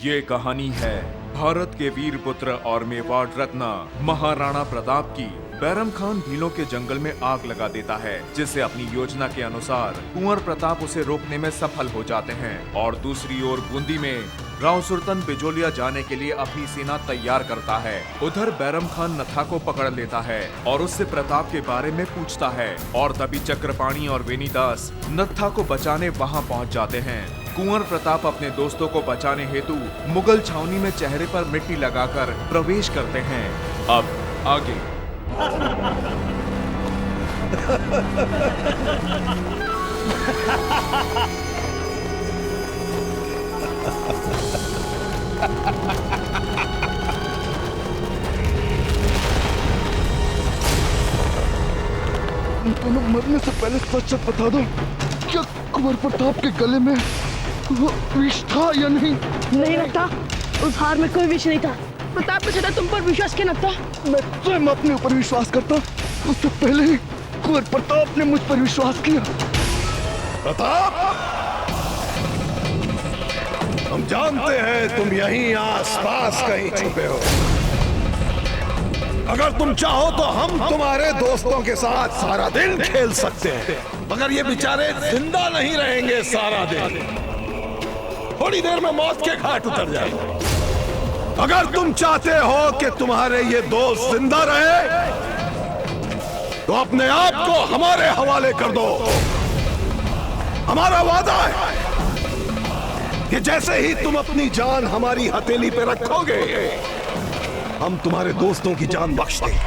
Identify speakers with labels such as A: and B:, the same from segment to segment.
A: ये कहानी है भारत के वीर पुत्र और मेवाड़ रत्न महाराणा प्रताप की। बैरम खान भीलों के जंगल में आग लगा देता है, जिससे अपनी योजना के अनुसार कुंवर प्रताप उसे रोकने में सफल हो जाते हैं। और दूसरी ओर बूंदी में राव सुल्तान बिजोलिया जाने के लिए अपनी सेना तैयार करता है। उधर बैरम खान नथा को पकड़ लेता है और उससे प्रताप के बारे में पूछता है। और तभी चक्रपाणी और वेणीदास नथा को बचाने वहां पहुंच जाते हैं। कुंवर प्रताप अपने दोस्तों को बचाने हेतु मुगल छावनी में चेहरे पर मिट्टी लगाकर प्रवेश करते हैं। अब आगे।
B: दोनों मरने से पहले सच बता दो, क्या कुंवर प्रताप के गले में वो विष था या नहीं?
C: नहीं लगता, उस हार में कोई विष नहीं था। प्रताप ने सीधा तुम पर विश्वास किया लगता।
B: मैं स्वयं अपने ऊपर विश्वास करता, उससे पहले ही कुंवर प्रताप ने मुझ पर विश्वास किया।
D: प्रताप, हम जानते हैं तुम यहीं आसपास कहीं छुपे हो। अगर तुम चाहो तो हम तुम्हारे दोस्तों के साथ सारा दिन खेल सकते हैं, मगर ये बेचारे जिंदा नहीं रहेंगे सारा दिन। थोड़ी देर में मौत के घाट उतर जाएंगे। अगर तुम चाहते हो कि तुम्हारे ये दोस्त जिंदा रहे, तो अपने आप को हमारे हवाले कर दो। हमारा वादा है कि जैसे ही तुम अपनी जान हमारी हथेली पे रखोगे, हम तुम्हारे दोस्तों की जान बख्श देंगे।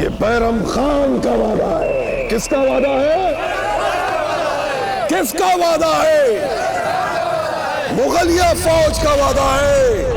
D: ये बैरम खान का वादा है। किसका वादा है? किसका वादा है? मुगलिया फौज का वादा है।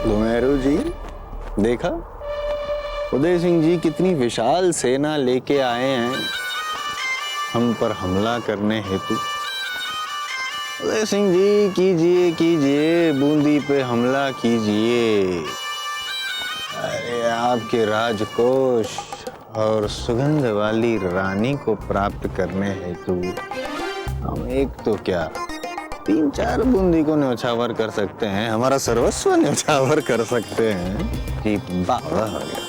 E: घुमेरू जी, देखा उदय सिंह जी कितनी विशाल सेना लेके आए हैं हम पर हमला करने हेतु। उदय सिंह जी, कीजिए कीजिए, बूंदी पे हमला कीजिए। अरे आपके राजकोष और सुगंध वाली रानी को प्राप्त करने हेतु हम एक तो क्या 3-4 बूंदी को न्यौछावर कर सकते हैं, हमारा सर्वस्व न्यौछावर कर सकते हैं। जी बाबा हो गया।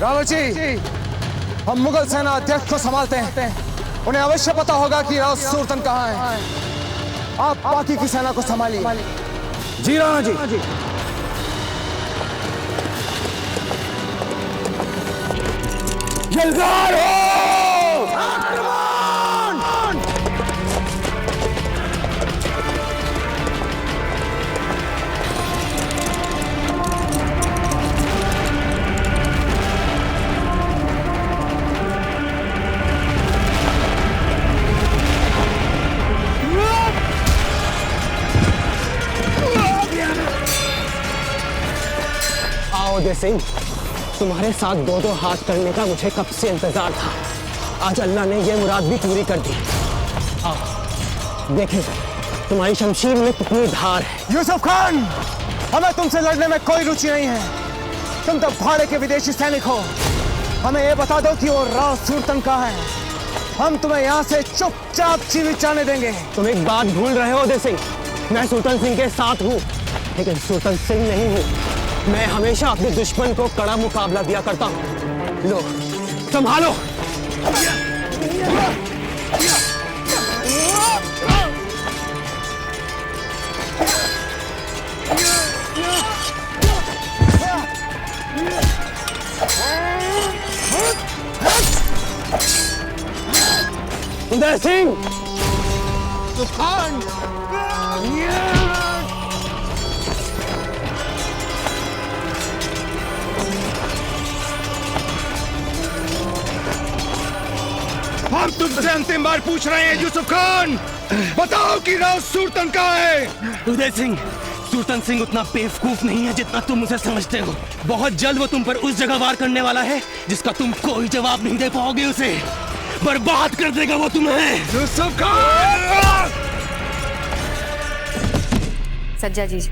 F: राणा जी, हम मुगल सेना अध्यक्ष को संभालते हैं। उन्हें अवश्य पता होगा कि राव सुल्तान कहाँ है। आप बाकी की सेना को संभालिए। जी राणा जी।
D: जलगार हो!
C: आओ उदय सिंह, तुम्हारे साथ दो हाथ करने का मुझे कब से इंतजार था। आज अल्लाह ने यह मुराद भी पूरी कर दी। आओ देखें तुम्हारी शमशीर में कितनी धार है।
F: यूसुफ खान, हमें तुमसे लड़ने में कोई रुचि नहीं है। तुम तो भाड़े के विदेशी सैनिक हो। हमें ये बता दो कि वो राव सुल्तान कहाँ है। हम तुम्हें यहाँ से चुपचाप जीवित जाने देंगे।
C: तुम एक बात भूल रहे हो उदय सिंह, मैं सुल्तान सिंह के साथ हूँ, लेकिन सुल्तान सिंह नहीं हूँ। मैं हमेशा अपने दुश्मन को कड़ा मुकाबला दिया करता हूँ। लो संभालो। उदय सिंह,
F: तूफान, तुमसे अंतिम बार पूछ रहे हैं यूसुफ खान, बताओ कि राव सुल्तान कहाँ है?
C: उदय सिंह, सुल्तान सिंह उतना बेवकूफ नहीं है जितना तुम उसे समझते हो। बहुत जल्द वो तुम पर उस जगह वार करने वाला है जिसका तुम कोई जवाब नहीं दे पाओगे। उसे बर्बाद कर देगा वो तुम्हें।
F: यूसुफ खान!
G: सज्जा जीजा,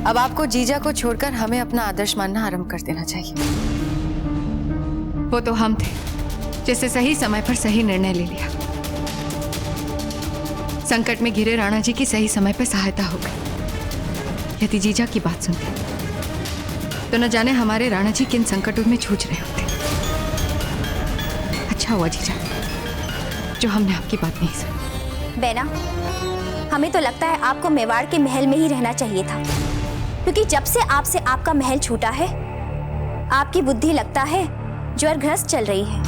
G: अब आपको जीजा को छोड़कर हमें अपना आदर्श मानना आरंभ कर देना चाहिए। वो तो हम थे जिससे सही समय पर सही निर्णय ले लिया। संकट में घिरे राणा जी की सही समय पर सहायता हो गई। यदि जीजा की बात सुनते तो न जाने हमारे राणा जी किन संकटों में जूझ रहे होते। अच्छा हुआ जीजा जो हमने आपकी बात नहीं सुनी।
H: बेना, हमें तो लगता है आपको मेवाड़ के महल में ही रहना चाहिए था, क्योंकि जब से आपसे आपका महल छूटा है आपकी बुद्धि लगता है ज्वरग्रस्त चल रही है।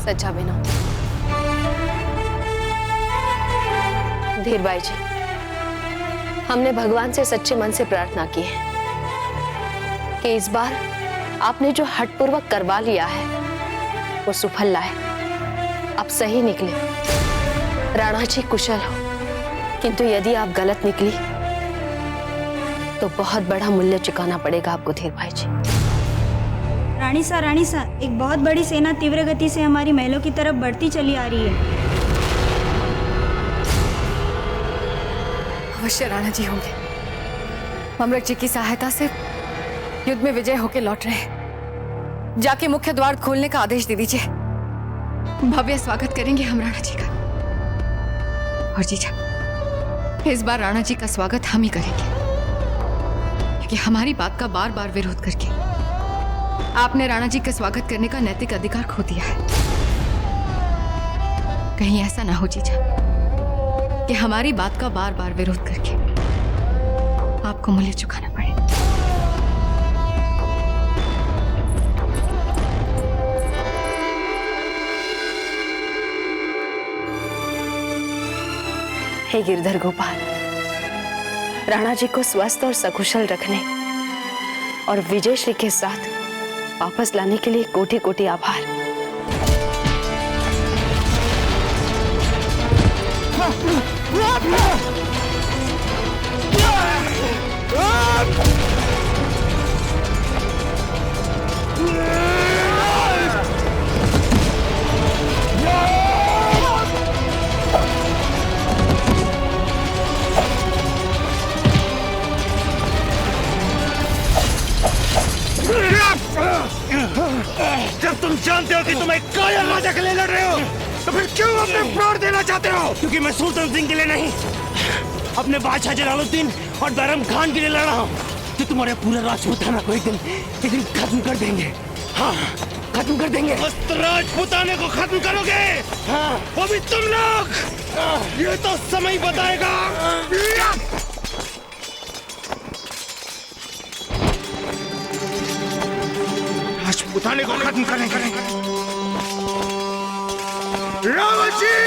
G: सच्चा बेना।
I: धीरबाई जी, हमने भगवान से सच्चे मन से प्रार्थना की है कि इस बार आपने जो हठपूर्वक करवा लिया है वो सुफल लाए, आप सही निकले, राणा जी कुशल हो। किंतु यदि आप गलत निकली तो बहुत बड़ा मूल्य चुकाना पड़ेगा आपको धीरबाई जी।
J: रानी सा, एक बहुत बड़ी सेना तीव्र गति से हमारी महलों की तरफ बढ़ती चली आ रही है।
G: अवश्य राणा जी होंगे। ममरक जी की सहायता से युद्ध में विजय होकर लौट रहे हैं। जाके मुख्य द्वार खोलने का आदेश दे दीजिए। भव्य स्वागत करेंगे हम राणा जी का। और जीजा, इस बार राणा जी का स्वागत हम ही करेंगे, क्योंकि हमारी बात का बार बार विरोध करके आपने राणा जी का स्वागत करने का नैतिक अधिकार खो दिया है। कहीं ऐसा ना हो जीजा कि हमारी बात का बार बार विरोध करके आपको मूल्य चुकाना पड़े।
I: हे गिरधर गोपाल, राणा जी को स्वस्थ और सकुशल रखने और विजयश्री के साथ वापस लाने के लिए कोटि कोटि आभार।
F: जब तुम जानते हो कि तुम एक कायर राजा के लिए लड़ रहे हो, तो फिर क्यों अपने प्राण देना चाहते हो?
C: क्योंकि मैं सुल्तान सिंह के लिए नहीं, अपने बादशाह जलालुद्दीन और बैरम खान के लिए लड़ रहा हूँ, जो तुम्हारे पूरे राजपूताना को एक दिन खत्म कर देंगे। हाँ, खत्म कर देंगे।
F: राजपूताने को खत्म करोगे?
C: हाँ,
F: वो भी तुम लोग? ये तो समय बताएगा। राजपूताने को खत्म करेंगे। रावण जी!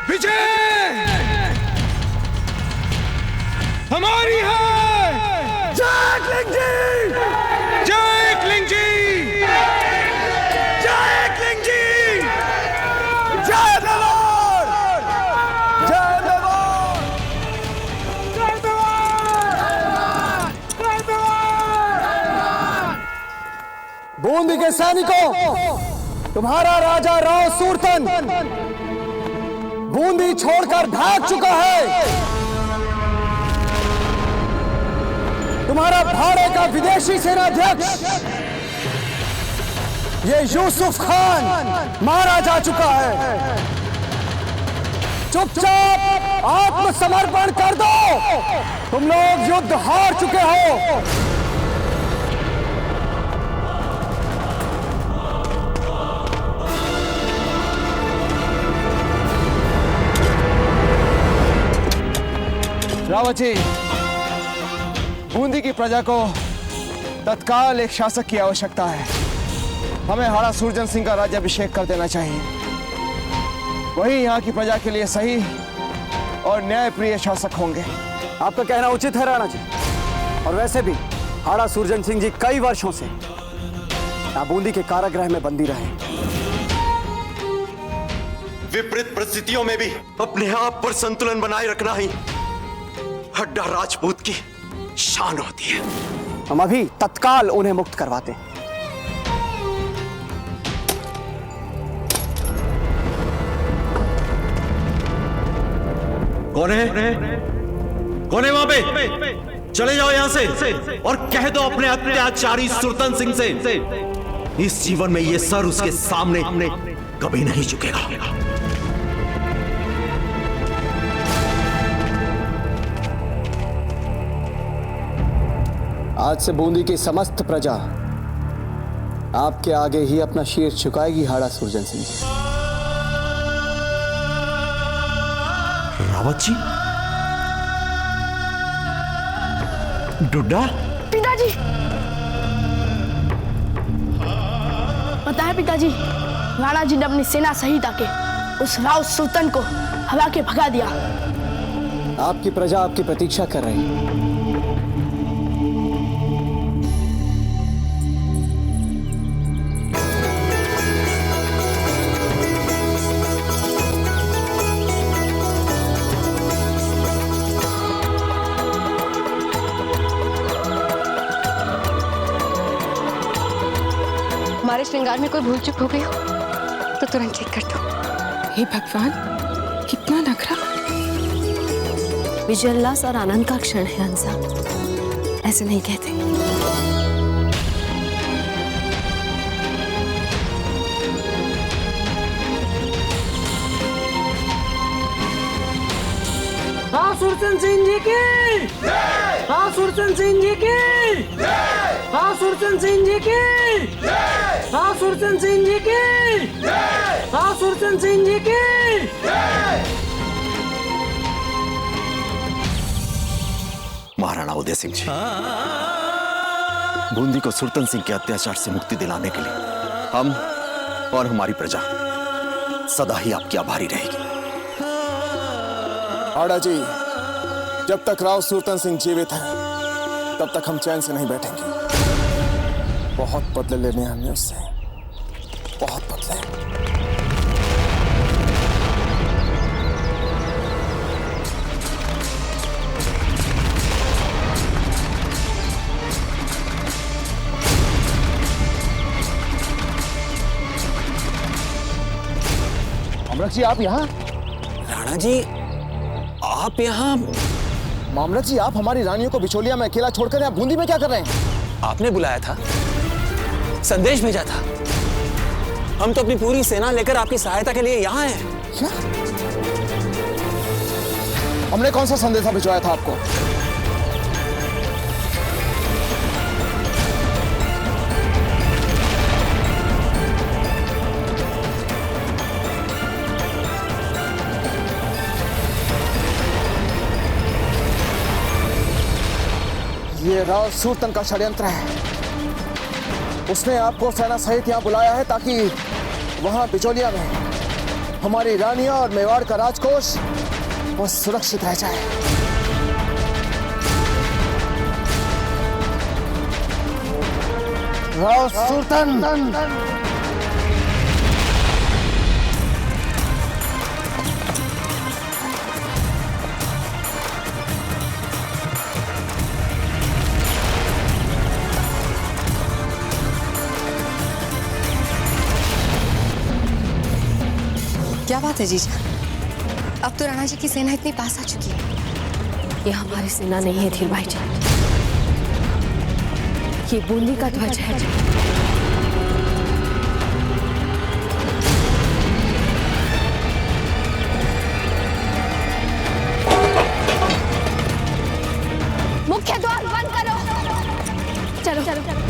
F: विजय हमारी है। जय क्लिंग जी! जय क्लिंग जी! जय क्लिंग जी! जय देवर! जय देवर! जय देवर! जय देवर! बूंदी के सैनिकों, तुम्हारा राजा राव सुरतन बूंदी छोड़कर भाग चुका है। तुम्हारा भाड़े का विदेशी सेनाध्यक्ष ये यूसुफ खान मारा जा चुका है। चुपचाप आत्मसमर्पण कर दो। तुम लोग युद्ध हार चुके हो। रावत जी, बूंदी की प्रजा को तत्काल एक शासक की आवश्यकता है। हमें हाड़ा सूरजन सिंह का राज्याभिषेक कर देना चाहिए। वही यहाँ की प्रजा के लिए सही और न्यायप्रिय शासक होंगे। आपका कहना उचित है राणा जी। और वैसे भी हाड़ा सुरजन सिंह जी कई वर्षों से यहाँ बूंदी के कारागृह में बंदी रहे।
K: विपरीत परिस्थितियों में भी अपने आप पर संतुलन बनाए रखना ही हड्डा राजपूत की शान होती है।
F: हम अभी तत्काल उन्हें मुक्त करवाते हैं।
K: कौन है? कौन है वहां पे? चले जाओ यहां से और कह दो अपने अत्याचारी सुरतन सिंह से इस जीवन में ये सर उसके सामने कभी नहीं झुकेगा।
F: आज से बूंदी की समस्त प्रजा आपके आगे ही अपना शीर झुकाएगी हाड़ा सुरजन सिंह जी।
K: रावत जी, डुड्डा,
I: पिताजी, पता है पिताजी, राणा जी ने अपनी सेना सहित आके उस राव सुल्तान को हवा के भगा दिया।
F: आपकी प्रजा आपकी प्रतीक्षा कर रही है।
G: हमारे श्रृंगार में कोई भूल चूक हो गई हो तो तुरंत ठीक कर दो।
I: हे भगवान, कितना नखरा। विजय उल्लास और आनंद का क्षण है हंसा, ऐसे नहीं कहते।
C: हाँ सुरसन सिंह जी की, हाँ सुरसन सिंह जी की, हाँ सुरसन सिंह जी की, हाँ सुरसन सिंह जी की, हाँ सुरसन सिंह जी की।
K: महाराणा उदय सिंह जी, बूंदी को सुरतन सिंह के अत्याचार से मुक्ति दिलाने के लिए हम और हमारी प्रजा सदा ही आपकी आभारी रहेगी।
F: हाड़ा जी, जब तक राव सुरतन सिंह जीवित हैं, तब तक हम चैन से नहीं बैठेंगे। बहुत बदले लेने हमने उससे, बहुत बदले। मामलत जी, आप यहाँ?
C: राणा जी, आप यहाँ?
F: मामलत जी, आप हमारी रानियों को बिचौलिया में अकेला छोड़कर यहाँ बूंदी में क्या कर रहे हैं?
C: आपने बुलाया था, संदेश भेजा था। हम तो अपनी पूरी सेना लेकर आपकी सहायता के लिए यहाँ हैं।
F: क्या? हमने कौन सा संदेशा भिजवाया था आपको? ये राव सुरतन का षड्यंत्र है। उसने आपको सेना सहित यहाँ बुलाया है ताकि वहां बिचौलिया में हमारी रानियां और मेवाड़ का राजकोष वो सुरक्षित रह जाए। राव सुरतन,
G: क्या बात है जीजा, अब तो राणा जी की सेना इतनी पास आ चुकी है।
I: ये हमारी सेना नहीं है धीर भाई जी, ये बूंदी का ध्वज है।
G: मुख्य द्वार बंद करो। चलो चलो चलो।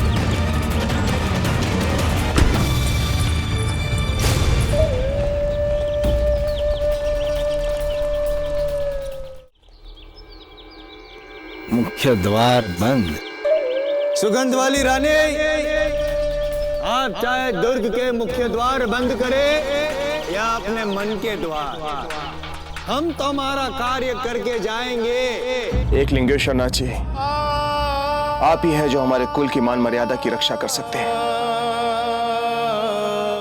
E: मुख्य द्वार बंद। सुगंध वाली रानी, आप चाहे दुर्ग के मुख्य द्वार बंद करें या अपने मन के द्वार, हम तो हमारा कार्य करके जाएंगे।
F: एक लिंगेश्वर नाथ जी, आप ही हैं जो हमारे कुल की मान मर्यादा की रक्षा कर सकते हैं।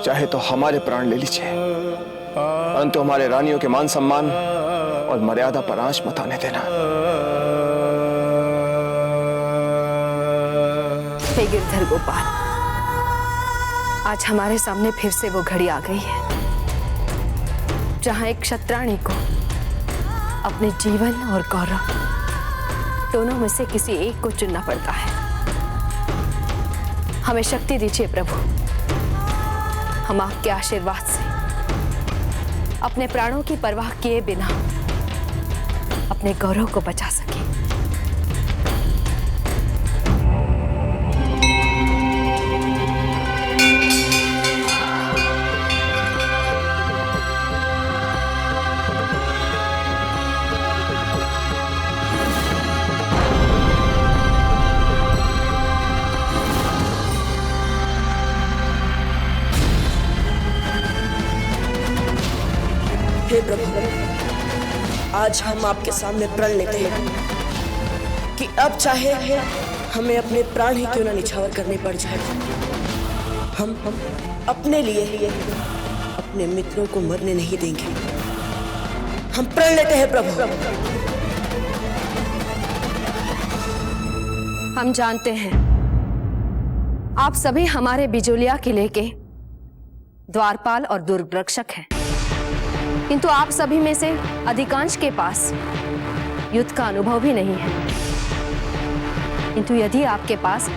F: चाहे तो हमारे प्राण ले लीजिए, परंतु हमारे रानियों के मान सम्मान और मर्यादा पर आंच मत आने देना।
I: हे गिरधर गोपाल, आज हमारे सामने फिर से वो घड़ी आ गई है जहां एक क्षत्राणी को अपने जीवन और गौरव दोनों में से किसी एक को चुनना पड़ता है। हमें शक्ति दीजिए प्रभु, हम आपके आशीर्वाद से अपने प्राणों की परवाह किए बिना अपने गौरव को बचा सके।
L: हे प्रभु, आज हम आपके सामने प्रण लेते हैं कि अब चाहे हमें अपने प्राण ही क्यों न निछावर करने पड़ जाए, हम अपने लिए अपने मित्रों को मरने नहीं देंगे। हम प्रण लेते हैं प्रभु।
I: हम जानते हैं आप सभी हमारे बिजोलिया किले के द्वारपाल और दुर्ग रक्षक हैं, किंतु आप सभी में से अधिकांश के पास युद्ध का अनुभव भी नहीं है। किंतु यदि आपके पास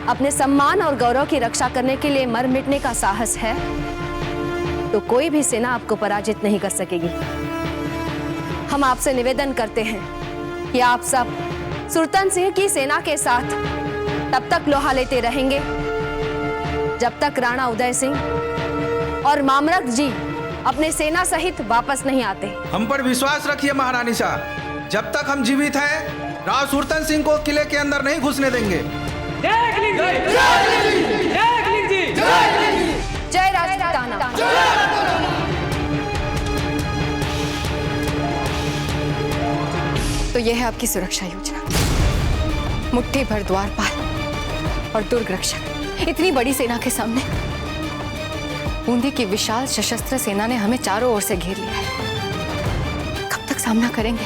I: अपने सम्मान और गौरव की रक्षा करने के लिए मर मिटने का साहस है तो कोई भी सेना आपको पराजित नहीं कर सकेगी। हम आपसे निवेदन करते हैं कि आप सब सुरतन सिंह की सेना के साथ तब तक लोहा लेते रहेंगे जब तक राणा उदय सिंह और मामरक जी अपने सेना सहित वापस नहीं आते।
M: हम पर विश्वास रखिए महारानी शाह, जब तक हम जीवित हैं राव सुरतन सिंह को किले के अंदर नहीं घुसने देंगे।
I: जय राजपूताना।
G: तो यह है आपकी सुरक्षा योजना। मुट्ठी भर द्वारपाल और दुर्ग रक्षक, इतनी बड़ी सेना के सामने बूंदी की विशाल सशस्त्र सेना ने हमें चारों ओर से घेर लिया है। कब तक सामना करेंगे?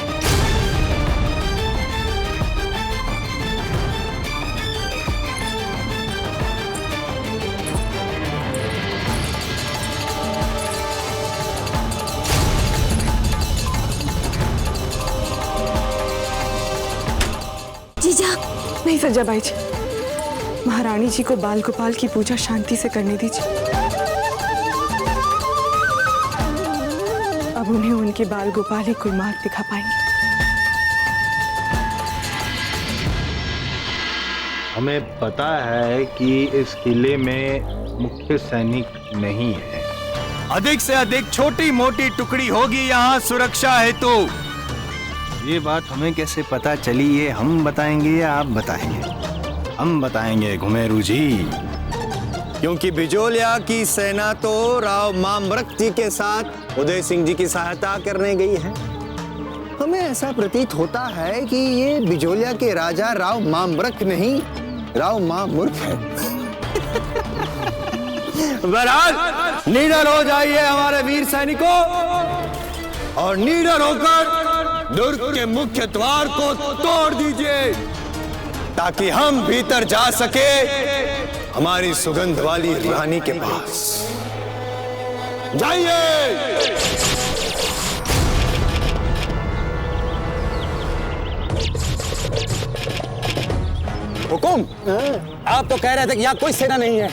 J: जीजा,
N: नहीं सजाबाई जी, महारानी जी को बाल गोपाल की पूजा शांति से करने दीजिए। अब उन्हें उनके बाल गोपाल ही कोई मार्ग दिखा पाएंगे।
E: हमें पता है कि इस किले में मुख्य सैनिक नहीं है।
O: अधिक से अधिक छोटी मोटी टुकड़ी होगी यहाँ सुरक्षा हेतु।
E: ये बात हमें कैसे पता चली, ये हम बताएंगे या आप बताएंगे? हम बताएंगे घुमेरू जी,
O: क्योंकि बिजोलिया की सेना तो राव मामरक जी के साथ उदय सिंह जी की सहायता करने गई है।
E: हमें ऐसा प्रतीत होता है कि ये बिजोलिया के राजा राव मामरक नहीं, राव मामूर्ख है।
O: बहरहाल निडर हो जाइए हमारे वीर सैनिकों, और निडर होकर दुर्ग के मुख्य द्वार को तोड़ दीजिए ताकि हम भीतर जा सके हमारी सुगंध वाली रानी के पास। जाइए।
C: हुकुम, आप तो कह रहे थे कि यहाँ कोई सेना नहीं है,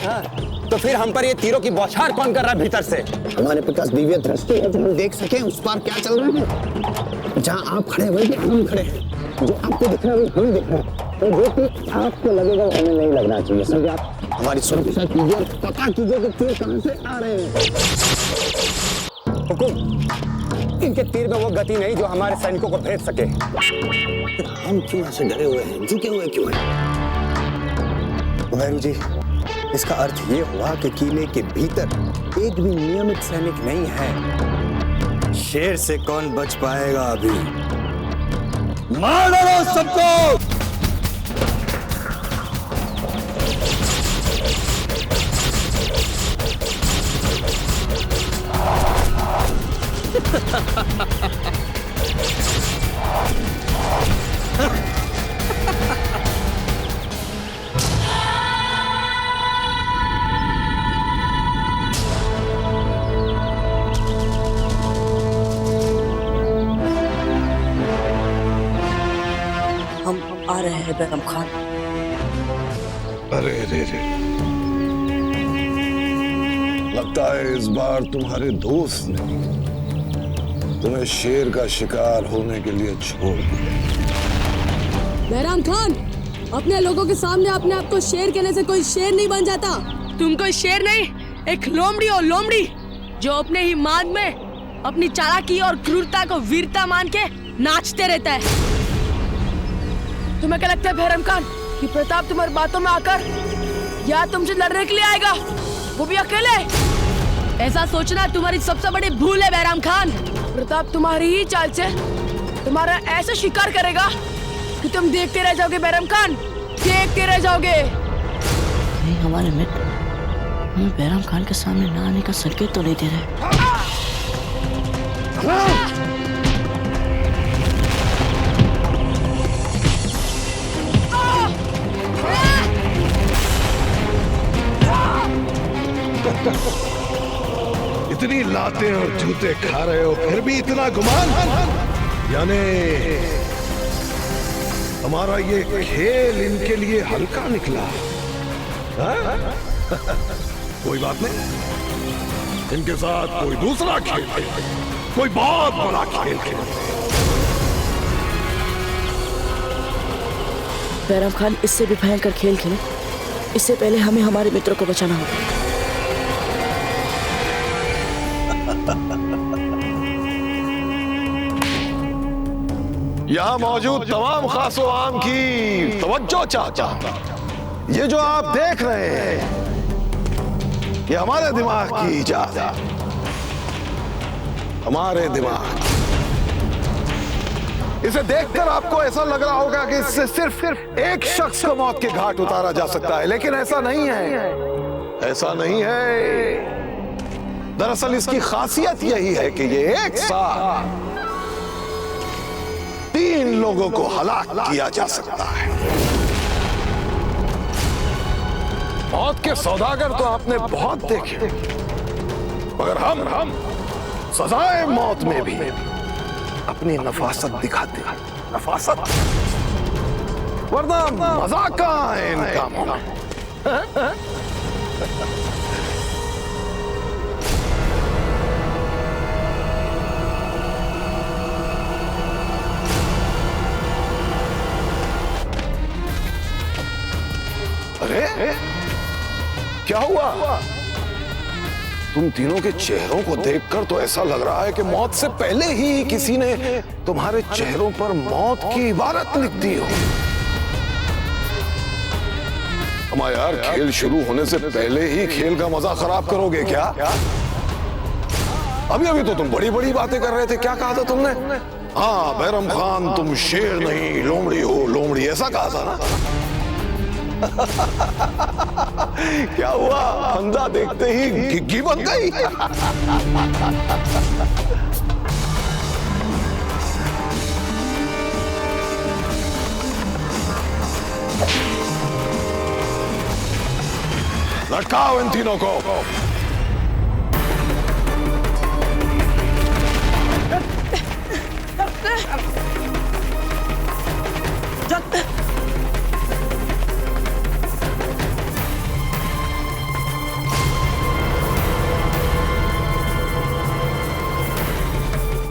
C: तो फिर हम पर ये तीरों की बौछार कौन कर रहा है भीतर से?
E: हमारे पास दिव्य दृष्टि है, जो हम देख सके उस पार क्या चल रहा है। जहाँ आप खड़े हुए हम खड़े हैं, जो आपको दिख रहा है हमें दिख रहा है, तो जो कि आपको लगेगा वो हमें नहीं लगना चाहिए। समझे आप? हमारी सुरक्षा कीजिए, पता कीजिए कि तीर कहां से आ रहे हैं।
C: हुकुम, इनके तीर में वो गति नहीं जो हमारे सैनिकों को भेद सके।
E: हम क्यों ऐसे डरे हुए हैं, झुके हुए क्यों हैं?
O: घुमेरू जी, इसका अर्थ ये हुआ कि किले के भीतर एक भी नियमित सैनिक नहीं है। शेर से कौन बच पाएगा अभी? मार डालो सबको।
L: हम आ रहे हैं बैरम खान।
D: अरे रे रे, लगता है इस बार तुम्हारे दोस्त ने तुम्हें शेर का शिकार होने के लिए छोड़ दिया।
P: बैराम खान, अपने लोगों के सामने अपने आप को शेर कहने से कोई शेर नहीं बन जाता। तुम कोई शेर नहीं, एक लोमड़ी हो, लोमड़ी जो अपने ही मार्ग में अपनी चालाकी और क्रूरता को वीरता मान के नाचते रहता है। तुम्हें क्या लगता है बैराम खान कि प्रताप तुम्हारी बातों में आकर या तुमसे लड़ने के लिए आएगा, वो भी अकेले? ऐसा सोचना तुम्हारी सबसे बड़ी भूल है बैराम खान। प्रताप तुम्हारी ही चाल से तुम्हारा ऐसा शिकार करेगा कि तुम देखते रह जाओगे बैरम खान, देखते रह जाओगे।
L: नहीं, हमारे मित्र हमें बैरम खान के सामने ना आने का संकेत तो नहीं दे रहे।
D: इतनी लातें और जूते खा रहे हो फिर भी इतना गुमान, यानी हमारा ये खेल इनके लिए हल्का निकला। हाँ? कोई बात नहीं, इनके साथ कोई दूसरा खेल खेलते, कोई बहुत बड़ा खेल खेलते।
L: बैरम खान इससे भी भयंकर खेल खेले, इससे पहले हमें हमारे मित्रों को बचाना होगा।
D: यहां मौजूद तमाम खासो आम की तवज्जो चाहता हूं। ये जो आप देख रहे हैं, ये हमारे दिमाग की इजाद है, हमारे दिमाग। इसे देखकर आपको ऐसा लग रहा होगा कि इससे सिर्फ एक शख्स को मौत के घाट उतारा जा सकता है, लेकिन ऐसा नहीं है, ऐसा नहीं है। दरअसल इसकी खासियत यही है कि ये एक साथ 3 लोगों को हलाक किया जा सकता है। मौत के सौदागर तो आपने बहुत देखे, मगर हम सजाए मौत में भी अपनी नफासत दिखाते हैं, नफासत, वरना मजाक कहां है इन कामों में। अरे क्या हुआ? तुम तीनों के चेहरों को देखकर तो ऐसा लग रहा है कि मौत से पहले ही किसी ने तुम्हारे चेहरों पर मौत की इबारत लिख दी हो। हमारा यार, खेल शुरू होने से पहले ही खेल का मजा खराब करोगे क्या? अभी तो तुम बड़ी बड़ी बातें कर रहे थे। क्या कहा था तुमने? हाँ बैरम खान, तुम शेर नहीं लोमड़ी हो, लोमड़ी, ऐसा कहा था ना? क्या हुआ? फंदा देखते ही घिग्गी बन गई। लटकाओ इन तीनों को।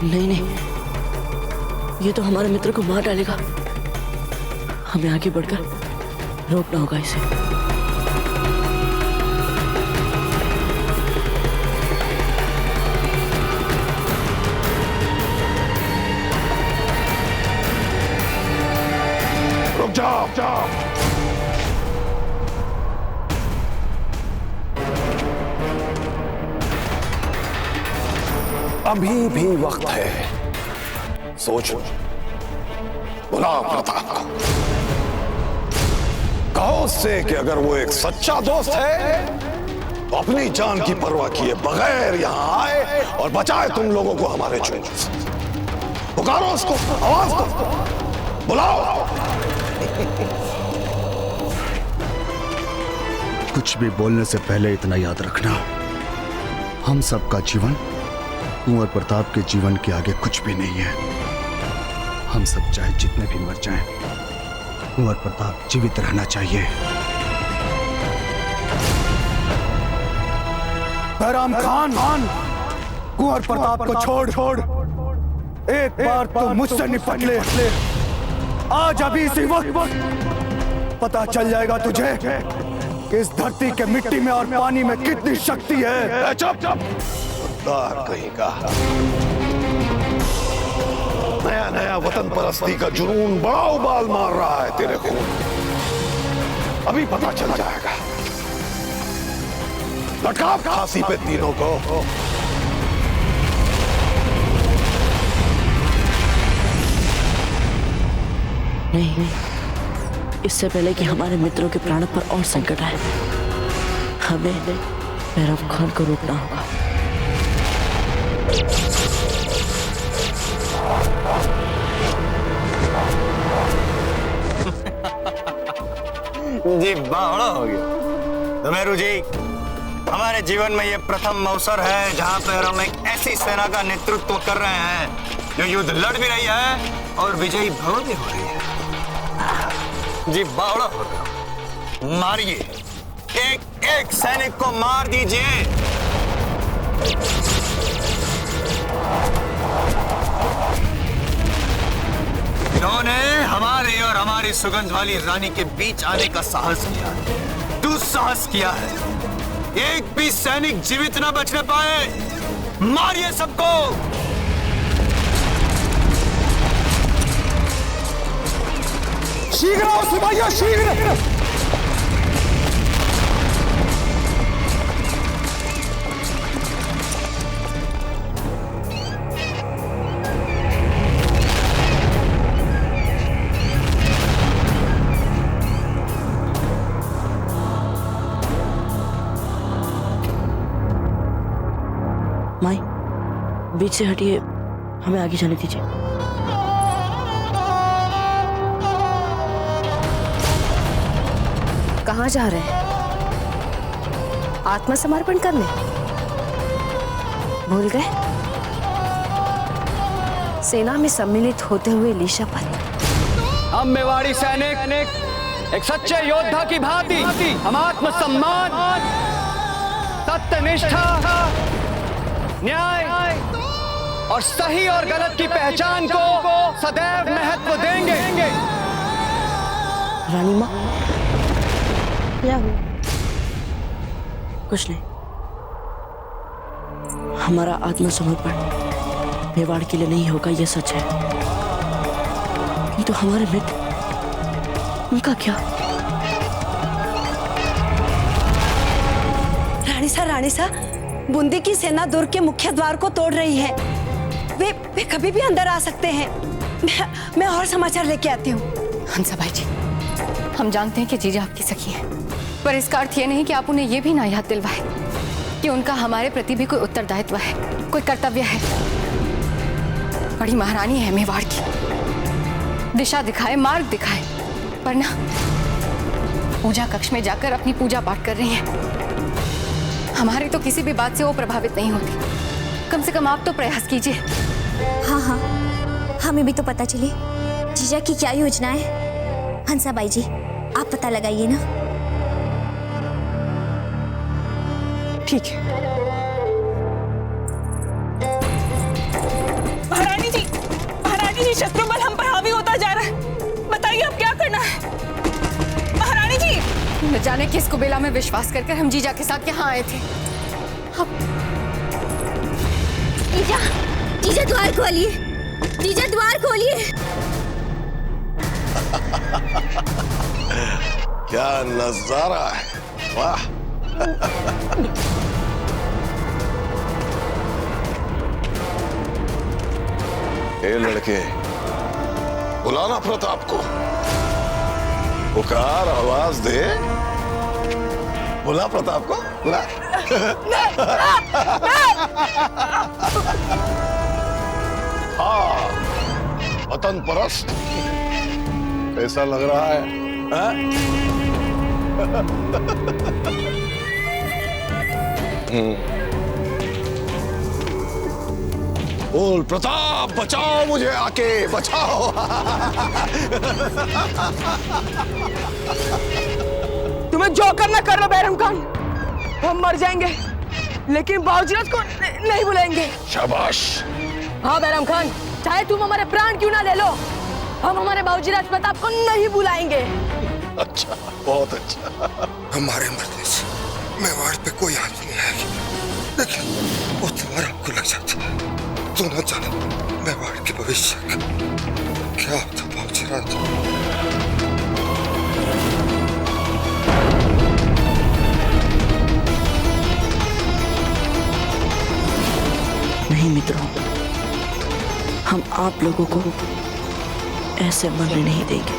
L: नहीं, ये तो हमारे मित्र को मार डालेगा। हमें आगे बढ़कर रोकना होगा इसे।
D: रुक जाओ। अभी भी वक्त है, सोचो, बुलाओ प्रताप को, कहो उससे कि अगर वो एक सच्चा दोस्त है तो अपनी जान की परवाह किए बगैर यहाँ आए और बचाए तुम लोगों को हमारे चुंगल से। पुकारो उसको, आवाज दो, बुलाओ।
B: कुछ भी बोलने से पहले इतना याद रखना, हम सबका जीवन कुंवर प्रताप के जीवन के आगे कुछ भी नहीं है। हम सब चाहे जितने भी मर जाएं, कुंवर प्रताप जीवित रहना चाहिए। बैराम खान, कुंवर प्रताप को छोड़ एक बार तो मुझसे निपट ले। आज अभी इसी वक्त पता चल जाएगा तुझे कि इस धरती के मिट्टी में और पानी में कितनी शक्ति है।
D: चुप गद्दार कहीं का। नया नया वतन परस्ती का जुनून बड़ा उबाल मार रहा है तेरे को, अभी पता चल जाएगा। लटका फांसी पे तीनों को।
L: नहीं, इससे पहले कि हमारे मित्रों के प्राणों पर और संकट आए, हमें बैरम खान को रोकना होगा।
E: जी बावड़ा हो गया। तो मेरू जी, हमारे जीवन में ये प्रथम अवसर है जहां पर हम एक ऐसी सेना का नेतृत्व कर रहे हैं जो युद्ध लड़ भी रही है और विजयी भव भी हो रही है। जी बावड़ा हो गया। मारिए, एक एक सैनिक को मार दीजिए। इन्होंने हमारे और हमारी सुगंध वाली रानी के बीच आने का साहस किया, दुस्साहस किया है। एक भी सैनिक जीवित न बचने पाए। मारिए सबको।
F: शीघ्र आओ सिपाहियों, शीघ्र।
L: माई, बीच से हटिए, हमें आगे जाने दीजिए।
I: कहाँ जा रहे हैं? आत्मसमर्पण करने? भूल गए? सेना में सम्मिलित होते हुए ली शपथ।
C: हम मेवाड़ी सैनिक एक सच्चे योद्धा की भांति हम आत्मसम्मान, सत्यनिष्ठा, न्याय और सही और गलत की पहचान को सदैव महत्व देंगे।
L: रानी माँ, क्या हुआ? कुछ नहीं। हमारा आत्मसमर्पण मेवाड़ के लिए नहीं होगा, यह सच है। नहीं तो हमारे मित्र, उनका क्या?
P: रानी सा, बूंदी की सेना दुर्ग के मुख्य द्वार को तोड़ रही है। वे कभी भी अंदर आ सकते हैं। मैं और समाचार लेके आती हूँ।
G: हंसाबाई जी, हम जानते हैं कि जीजा आपकी सखी है, पर इसका अर्थ ये नहीं कि आप उन्हें ये भी ना याद दिलवाए कि उनका हमारे प्रति भी कोई उत्तरदायित्व है, कोई कर्तव्य है। बड़ी महारानी है मेवाड़ की, दिशा दिखाए, मार्ग दिखाए, पर ना पूजा कक्ष में जाकर अपनी पूजा पाठ कर रही हैं। हमारी तो किसी भी बात से वो प्रभावित नहीं होती। कम से कम आप तो प्रयास कीजिए।
H: हाँ, हमें भी तो पता चले जीजा की क्या योजना है। हंसाबाई जी, आप पता लगाइए ना।
N: ठीक है। महारानी जी, शत्रु बल हम पर हावी होता जा रहा है। बताइए अब क्या करना है। महारानी जी,
G: न जाने किस कुबेला में विश्वास करके हम जीजा के साथ यहाँ आए थे।
H: जीजा द्वार खोलिए, जीजा द्वार खोलिए।
D: क्या नजारा है, वाह। ए लड़के, बुलाना प्रताप को। पुकार, आवाज दे, बुला प्रताप को, बुला। हाँ, वतन परस्त कैसा लग रहा है, हाँ? बोल प्रताप, बचाओ मुझे, आके बचाओ।
N: तुम्हें जो करना कर लो बैरम खान, हम मर जाएंगे लेकिन बावजीराज को नहीं बुलाएंगे।
D: शाबाश।
P: हाँ बैरम खान, चाहे तुम हमारे प्राण क्यों ना ले लो, हम हमारे बाबूजी प्रताप को नहीं बुलाएंगे।
D: अच्छा, बहुत अच्छा।
Q: हमारे मरने से मेवाड़ पे कोई हानि नहीं आएगी, लेकिन वो तलवार आपको लग जाती है तो न जाने मेवाड़ के भविष्य क्या होता बाबूजीराज।
L: नहीं मित्रों, हम आप लोगों को ऐसे मरने नहीं देंगे।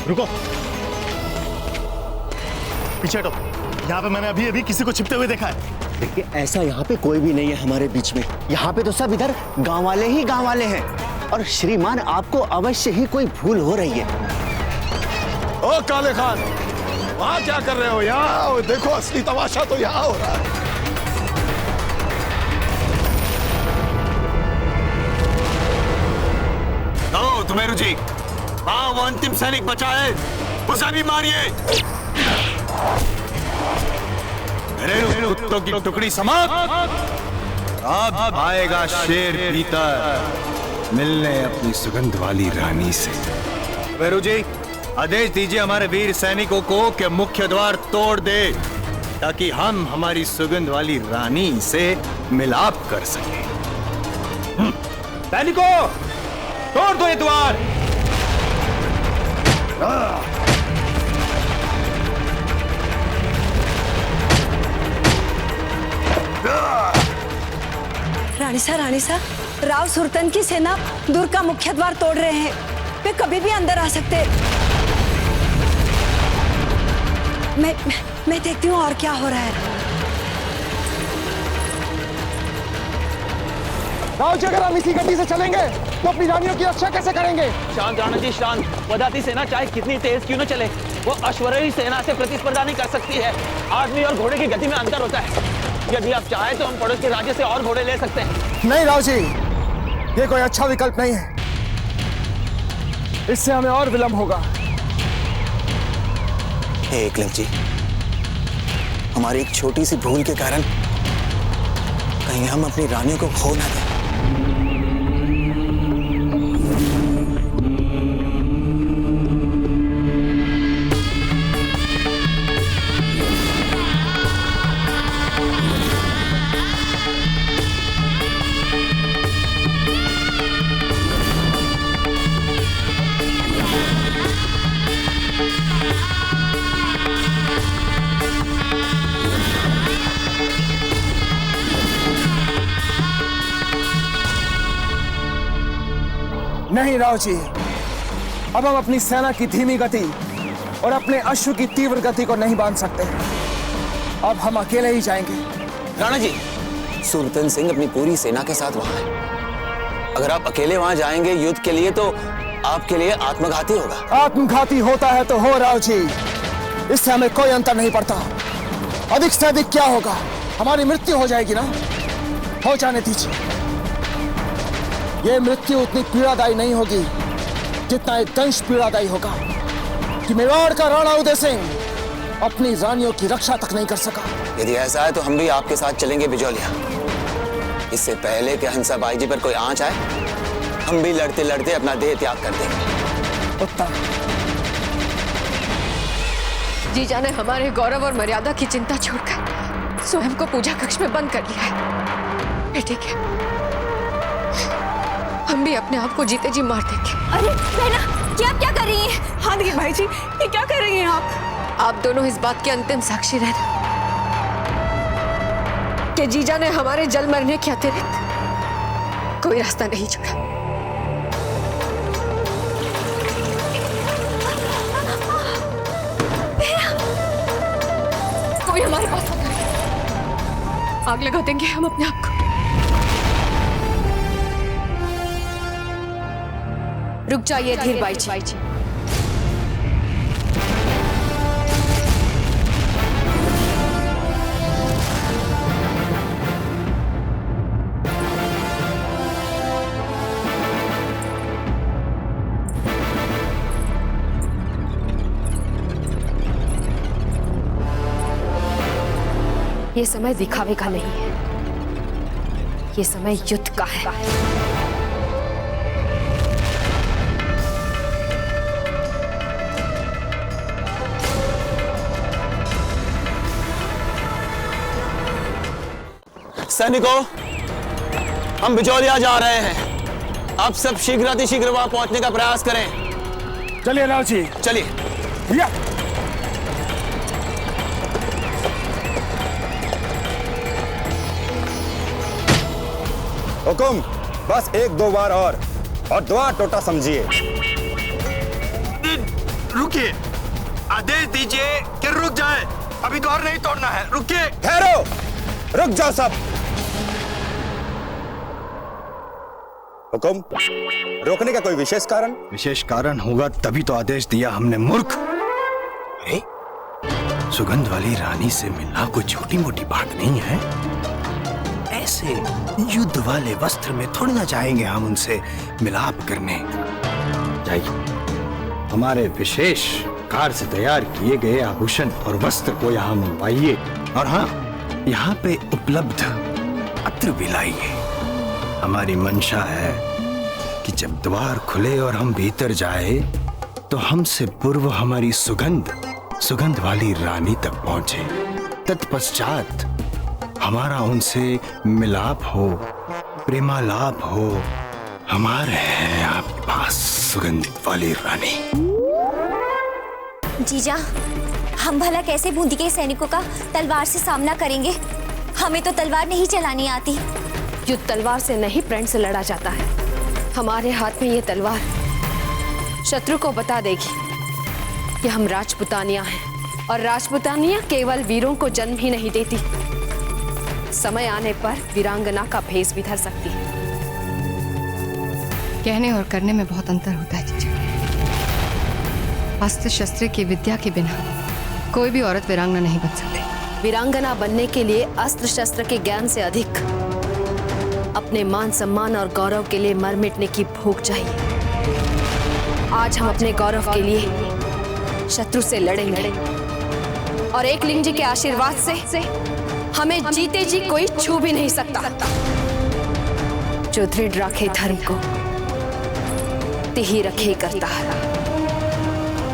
R: रुको, पीछे हटो। यहाँ पे मैंने अभी किसी को छिपते हुए देखा है।
C: देखिए, ऐसा यहाँ पे कोई भी नहीं है हमारे बीच में। यहाँ पे तो सब इधर गांव वाले ही गांव वाले हैं। और श्रीमान, आपको अवश्य ही कोई भूल हो रही है।
D: ओ काले खान, वहाँ क्या कर रहे हो? यहाँ आओ, देखो असली तमाशा तो यहाँ हो रहा है।
O: तुम्हें जी, हाँ वो अंतिम सैनिक बचा है, उसे भी मारिए। मेरे कुत्तों की टुकड़ी समाप्त। अब आएगा शेर भीतर मिलने अपनी सुगंध वाली रानी से। वेरू जी, आदेश दीजिए हमारे वीर सैनिकों को कि मुख्य द्वार तोड़ दे, ताकि हम हमारी सुगंध वाली रानी से मिलाप कर सकें।
K: सैनिकों, तोड़ दो ये द्वार।
S: रानी सा, राव सुरतन की सेना दुर्ग का मुख्य द्वार तोड़ रहे हैं। वे कभी भी अंदर आ सकते। मैं देखती हूँ और क्या हो रहा है।
F: राव जी, अगर हम इसी गति से चलेंगे तो अपनी रानियों की रक्षा कैसे करेंगे?
T: शांत राणा जी, शांत। वदाती सेना चाहे कितनी तेज क्यों न चले, वो अश्वरोही सेना से प्रतिस्पर्धा नहीं कर सकती है। आदमी और घोड़े की गति में अंतर होता है। यदि आप चाहें तो हम पड़ोस के राज्य से और घोड़े ले सकते हैं।
F: नहीं राव जी, ये कोई अच्छा विकल्प नहीं है। इससे हमें और विलंब होगा।
C: एकलव्य जी, हमारी एक छोटी सी भूल के कारण कहीं हम अपनी रानियों को खो ना दें।
F: नहीं राव जी, अब हम अपनी सेना की धीमी गति और अपने अश्व की तीव्र गति को नहीं बांध सकते। अब हम अकेले ही जाएंगे।
C: राणा जी, सुरतन सिंह अपनी पूरी सेना के साथ वहां है। अगर आप अकेले वहां जाएंगे युद्ध के लिए तो आपके लिए आत्मघाती होगा।
F: आत्मघाती होता है तो हो राव जी, इससे हमें कोई अंतर नहीं पड़ता। अधिक से अधिक क्या होगा, हमारी मृत्यु हो जाएगी ना। हो जाने दीजिए। ये मृत्यु उतनी पीड़ादायी नहीं होगी जितना एक दंश पीड़ादायी होगा कि मेवाड़ का राणा उदय सिंह अपनी रानियों की रक्षा तक नहीं कर सका।
C: यदि ऐसा है तो हम भी आपके साथ चलेंगे बिजौलिया। इससे पहले कि हंसा बाई जी पर कोई आंच आए, हम भी लड़ते लड़ते अपना देह त्याग कर देंगे।
F: उत्तम।
G: जीजा ने हमारे गौरव और मर्यादा की चिंता छोड़कर स्वयं को पूजा कक्ष में बंद कर लिया है। ठीक है, हम भी अपने आप को जीते जी मार देंगे।
H: अरे बहना, क्या कर रही हैं?
N: हाँ देखिए भाई जी, ये क्या कर रही हैं आप?
G: आप दोनों इस बात के अंतिम साक्षी रहना। कि जीजा ने हमारे जल मरने के अतिरिक्त कोई रास्ता नहीं छोड़ा। कोई हमारे पास आग लगा देंगे हम अपने आप को। रुक जाइए धीर बाई जी। ये समय दिखावे का नहीं है, ये समय युद्ध का है।
C: सैनिकों, हम बिजौलिया जा रहे हैं। आप सब शीघ्र वहां पहुंचने का प्रयास करें।
B: चलिए राव जी,
C: चलिए।
B: भैया
F: हुकुम, बस 1-2 बार और द्वार टोटा समझिए।
O: रुकिए, आदेश दीजिए कि रुक जाएं। अभी द्वार नहीं तोड़ना है, रुकिए।
F: ठहरो, रुक जाओ सब। हुकुम, रोकने का कोई विशेष कारण?
B: विशेष कारण होगा तभी तो आदेश दिया हमने, मूर्ख। अरे सुगंध वाली रानी से मिलना कोई छोटी मोटी बात नहीं है। ऐसे युद्ध वाले वस्त्र में थोड़ी ना जाएंगे हम उनसे मिलाप करने। जाइए, हमारे विशेष कार्य से तैयार किए गए आभूषण और वस्त्र को यहाँ मंगवाइए, और हाँ, यहाँ पे उपलब्ध अत्र भी लाइए। हमारी मंशा है कि जब द्वार खुले और हम भीतर जाए तो हमसे पूर्व हमारी सुगंध वाली रानी तक पहुंचे। तत्पश्चात हमारा उनसे मिलाप हो, प्रेमालाप हो। हमारे हैं आपके पास सुगंधित वाली रानी।
H: जीजा, हम भला कैसे बूंदी के सैनिकों का तलवार से सामना करेंगे? हमें तो तलवार नहीं चलानी आती।
I: युद्ध तलवार से नहीं, प्रण से लड़ा जाता है। हमारे हाथ में ये तलवार शत्रु को बता देगी कि हम राजपुतानिया हैं, और राजपुतानिया केवल वीरों को जन्म ही नहीं देती, समय आने पर वीरांगना का भेष भी धर सकती है।
G: कहने और करने में बहुत अंतर होता है जीजा। अस्त्र शस्त्र की विद्या के बिना कोई भी औरत वीरांगना नहीं बन सकती।
I: वीरांगना बनने के लिए अस्त्र शस्त्र के ज्ञान से अधिक अपने मान सम्मान और गौरव के लिए मर मिटने की भूख चाहिए। आज हम अपने गौरव के लिए शत्रु से लड़ेंगे, और एक लिंग जी के आशीर्वाद से हमें जीते जी कोई छू भी नहीं सकता। जो दृढ़ रखे धर्म को तिही रखे करतार,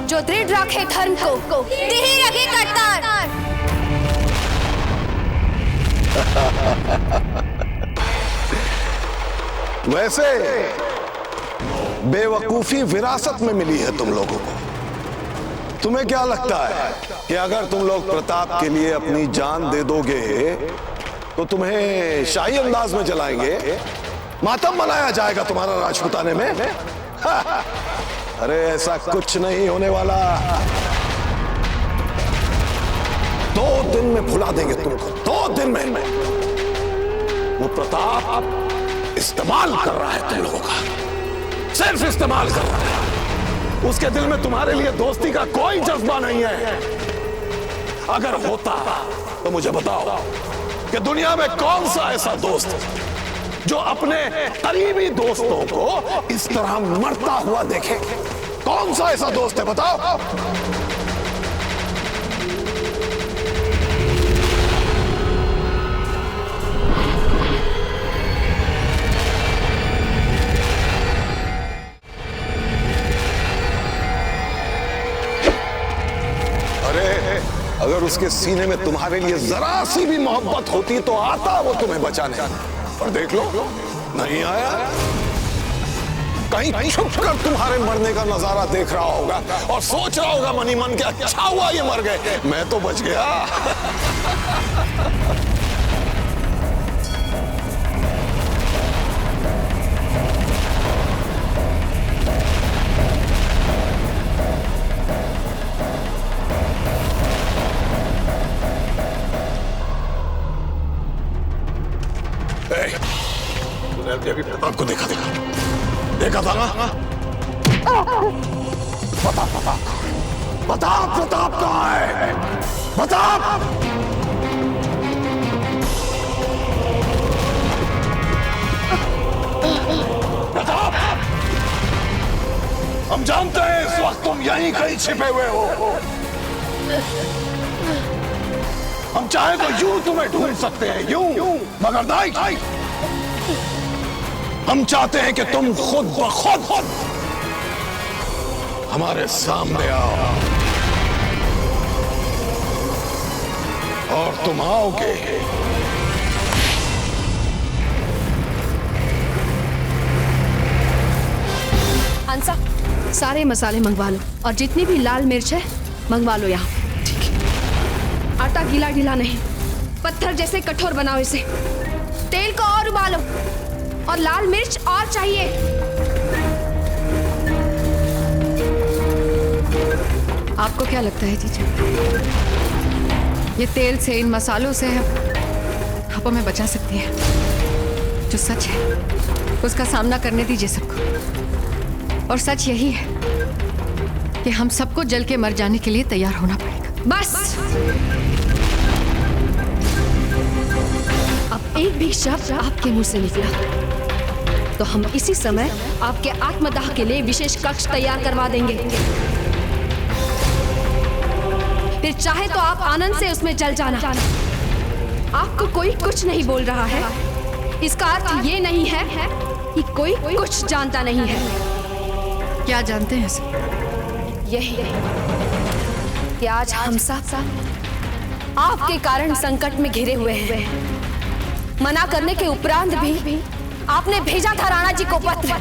I: जो दृढ़ रखे धर्म को तिही रखे करतार।
D: वैसे बेवकूफी विरासत में मिली है तुम लोगों को। तुम्हें क्या लगता है कि अगर तुम लोग प्रताप के लिए अपनी जान दे दोगे तो तुम्हें शाही अंदाज में जलाएंगे, मातम मनाया जाएगा तुम्हारा राजपुताने में? अरे ऐसा कुछ नहीं होने वाला। 2 दिन में भुला देंगे तुमको, 2 दिन में। वो प्रताप इस्तेमाल कर रहा है तुम लोगों का, सिर्फ इस्तेमाल कर रहा है। उसके दिल में तुम्हारे लिए दोस्ती का कोई जज्बा नहीं है। अगर होता तो मुझे बताओ कि दुनिया में कौन सा ऐसा दोस्त जो अपने करीबी दोस्तों को इस तरह मरता हुआ देखे? कौन सा ऐसा दोस्त है, बताओ? अगर उसके सीने में तुम्हारे लिए जरा सी भी मोहब्बत होती तो आता वो तुम्हें बचाने, और देख लो नहीं आया। कहीं छुप कर तुम्हारे मरने का नजारा देख रहा होगा और सोच रहा होगा मनी मन के, अच्छा हुआ ये मर गए, मैं तो बच गया। देखा देखा था ना? प्रताप कहाँ है? प्रताप! हम जानते हैं इस वक्त तुम यहीं कहीं छिपे हुए हो। हम चाहे तो यूं तुम्हें ढूंढ सकते हैं, यूं, मगर नहीं। हम चाहते हैं कि तुम खुद ब खुद हमारे सामने आओ, और तुम आओगे
I: हंसा, सारे मसाले मंगवा लो और जितनी भी लाल मिर्च है मंगवा लो यहाँ। आटा गीला ढीला नहीं, पत्थर जैसे कठोर बनाओ इसे। तेल को और उबालो और लाल मिर्च और चाहिए। आपको क्या लगता है जीजा, ये तेल से, इन मसालों से आप हमें बचा सकती है? जो सच है उसका सामना करने दीजिए सबको। और सच यही है कि हम सबको जल के मर जाने के लिए तैयार होना पड़ेगा। बस अब एक भी शब्द आपके मुंह से निकला तो हम इसी समय आपके आत्मदाह के लिए विशेष कक्ष तैयार करवा देंगे। फिर चाहे तो आप आनंद से उसमें चल जाना। आपको कोई कुछ नहीं बोल रहा है, इसका अर्थ ये नहीं है कि कोई कुछ जानता नहीं है। क्या जानते हैं सर? यही कि आज हम सब आपके कारण संकट में घिरे हुए हैं। मना करने के उपरांत भी आपने भेजा था राणा जी को पत्र।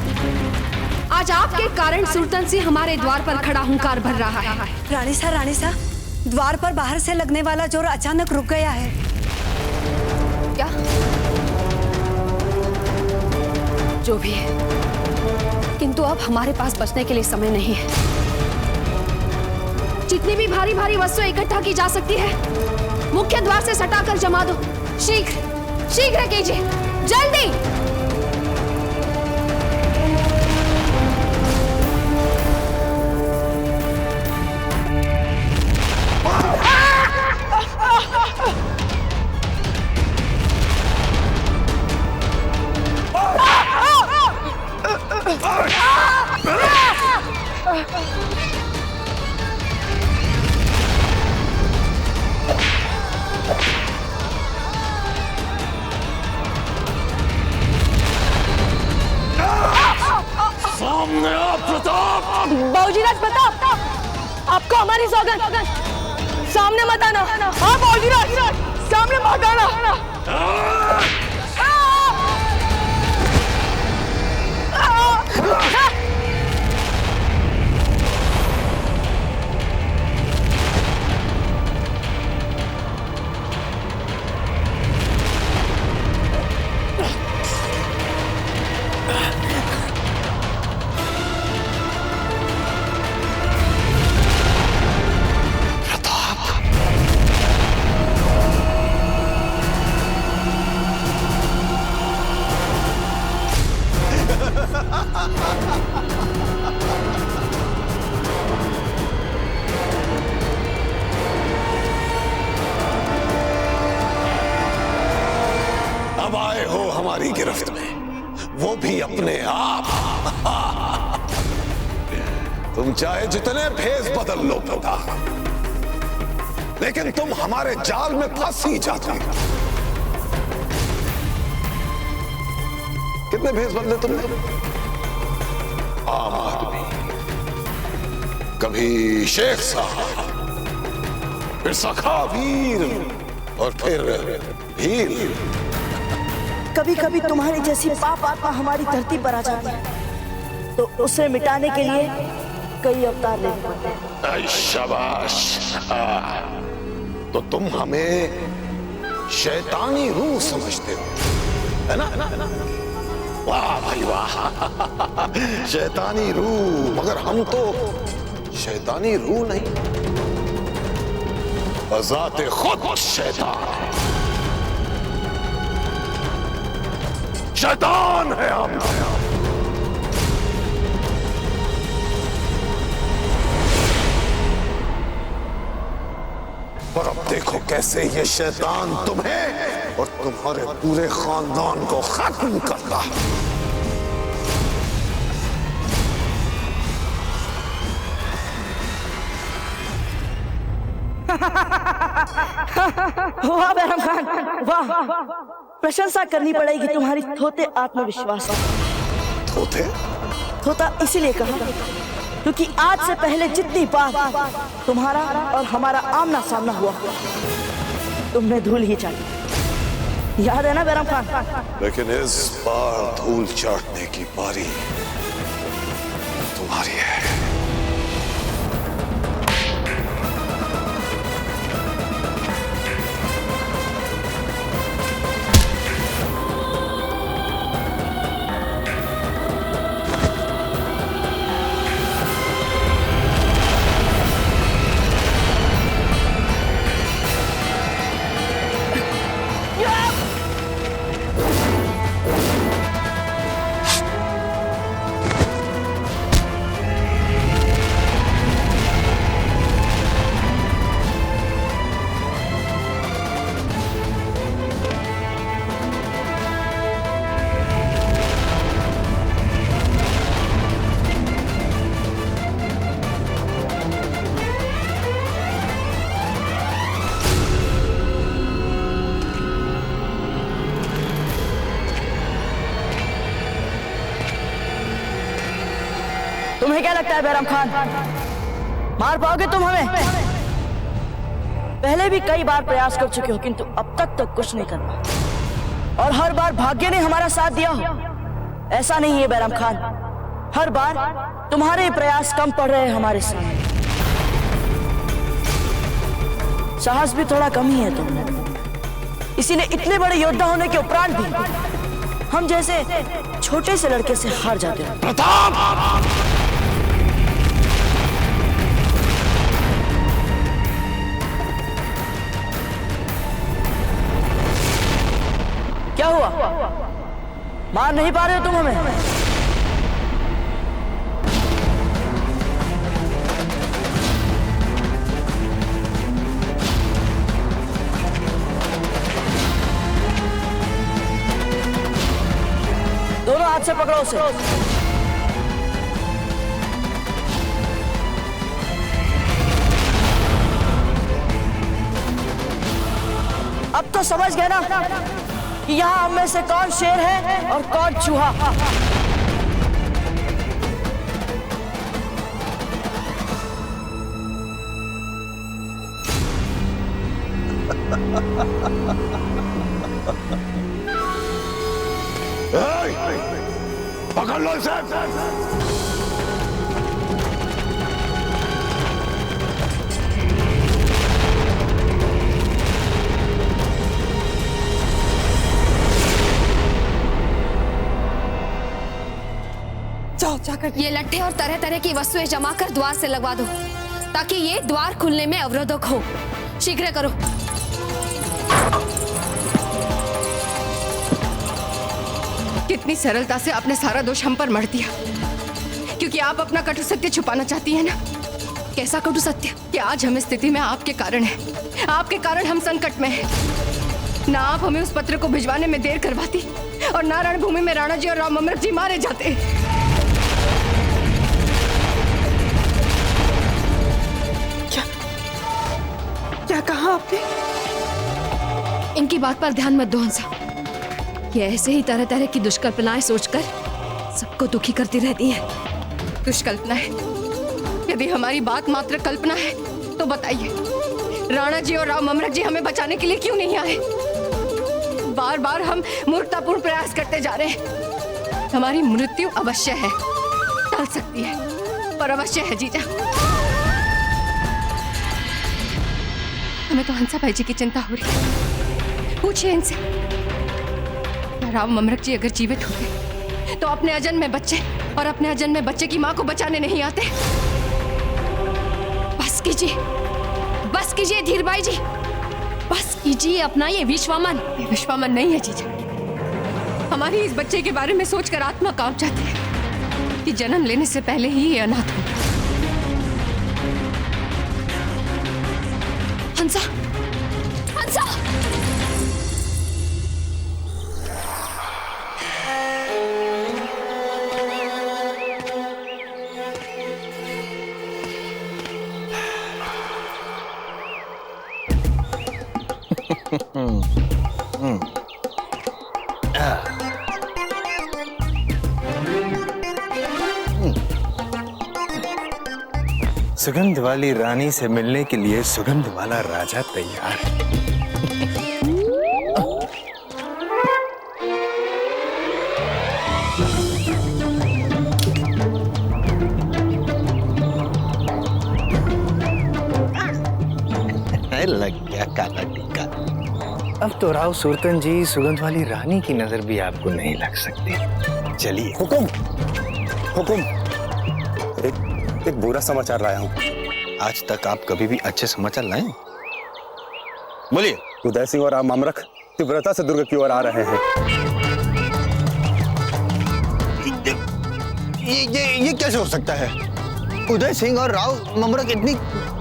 I: आज आपके कारण सुरतन सिंह हमारे द्वार पर खड़ा हुंकार भर रहा है।
S: रानी सा, द्वार पर बाहर से लगने वाला जोर अचानक रुक गया है।
I: क्या? जो भी है, किंतु अब हमारे पास बचने के लिए समय नहीं है। जितनी भी भारी भारी वस्तुएं इकट्ठा की जा सकती है मुख्य द्वार से सटाकर जमा दो। शीघ्र कीजिए, जल्दी।
D: सामने आ प्रताप!
P: बाबूजीराज प्रताप, आपको हमारी सौगंध, सामने मत आना। हाँ बाबूजीराज, सामने मत आना।
D: अब आए हो हमारी गिरफ्त में, वो भी अपने आप। तुम चाहे जितने भेष बदल लो प्रताप, लेकिन तुम हमारे जाल में फंस ही जाते हो। कितने भेष बदले तुमने? आम आदमी, कभी शेख साहब, फिर सखा वीर, और फिर भील।
L: कभी कभी तुम्हारी जैसी पाप आत्मा हमारी धरती पर आ जाती है तो उसे मिटाने के लिए कई अवतार लेने पड़ते हैं।
D: शाबाश! तो तुम हमें शैतानी रूह समझते हो, है ना? वाह भाई वाह! शैतानी रूह, मगर हम तो शैतानी रूह नहीं, बज़ाते खुद शैतान है। शैतान है हम। और अब देखो कैसे ये शैतान तुम्हें और तुम्हारे पूरे खानदान को खत्म करता है।
L: वाह बैरम खान, वाह, प्रशंसा करनी पड़ेगी तुम्हारी थोते आत्मविश्वास।
D: थोते?
L: थोता इसीलिए कहा क्योंकि आज से पहले जितनी बार तुम्हारा और हमारा आमना सामना हुआ तुमने धूल ही चाटी। याद है ना बैरम खान?
D: लेकिन इस बार धूल चाटने की बारी तुम्हारी है।
L: तुम्हें क्या लगता है बैरम खान, मार पाओगे तुम हमें? पहले भी कई बार प्रयास कर चुके हो किंतु अब तक तो कुछ नहीं कर पाए और हर बार भाग्य ने हमारा साथ दिया हो। ऐसा नहीं है बैरम खान, हर बार तुम्हारे प्रयास कम पड़ रहे हैं हमारे सामने। साहस भी थोड़ा कम ही है तुमने, इसीलिए इतने बड़े योद्धा होने के उपरांत भी हम जैसे छोटे से लड़के से हार जाते हैं।
D: प्रताप!
L: क्या हुआ, मार नहीं पा रहे हो तुम हमें? दोनों हाथ से पकड़ो उसे। अब तो समझ गए ना कि यहाँ हम में से कौन शेर है और कौन चूहा।
D: पकड़ लो इसे।
G: ये लट्ठे और तरह तरह की वस्तुएं जमा कर द्वार से लगवा दो ताकि ये द्वार खुलने में अवरोधक हो। शीघ्र करो। कितनी सरलता से आपने सारा दोष हम पर मढ़ दिया क्योंकि आप अपना कटु सत्य छुपाना चाहती है ना। कैसा कटु सत्य कि आज हम इस स्थिति में आपके कारण हैं। आपके कारण हम संकट में हैं। ना आप हमें उस पत्र को भिजवाने में देर करवाती और ना रणभूमि में राणा जी और राम अमृत जी मारे जाते।
N: क्या कहा आपने?
G: इनकी बात पर ध्यान मत दो हंसा। ये ऐसे ही तरह तरह की दुष्कल्पनाएं सोचकर सबको दुखी करती रहती है। दुष्कल्पना है? यदि हमारी बात मात्र कल्पना है तो बताइए, राणा जी और राम अमृत जी हमें बचाने के लिए क्यों नहीं आए? बार बार हम मूर्खतापूर्ण प्रयास करते जा रहे हैं। हमारी मृत्यु अवश्य है, टल सकती है पर अवश्य है जीजा। हमें तो हंसा भाई जी की चिंता हो रही है। पूछिए इनसे, राम अमृत जी अगर जीवित होते तो अपने अजन्मे बच्चे और अपने अजन्मे बच्चे की मां को बचाने नहीं आते। बस कीजिए धीरबाई जी, बस कीजिए अपना ये विश्वामन। ये विश्वामन नहीं है जीजा, हमारी इस बच्चे के बारे में सोचकर आत्मा कांप जाती है कि जन्म लेने से पहले ही ये अनाथ हो। हंसा, हंसा!
E: सुगंध वाली रानी से मिलने के लिए सुगंध वाला राजा तैयार है। लग गया काला टीका। अब तो राव सुरतन जी सुगंध वाली रानी की नजर भी आपको नहीं लग सकती। चलिए।
F: हुकुम, हुकुम। एक बुरा समाचार लाया हूँ।
E: आज तक आप कभी भी अच्छे समाचार लाए? बोलिए।
F: उदय सिंह और राम मामरख तीव्रता से दुर्ग की ओर आ रहे हैं।
E: ये कैसे हो सकता है? उदय सिंह और राव मामरख इतनी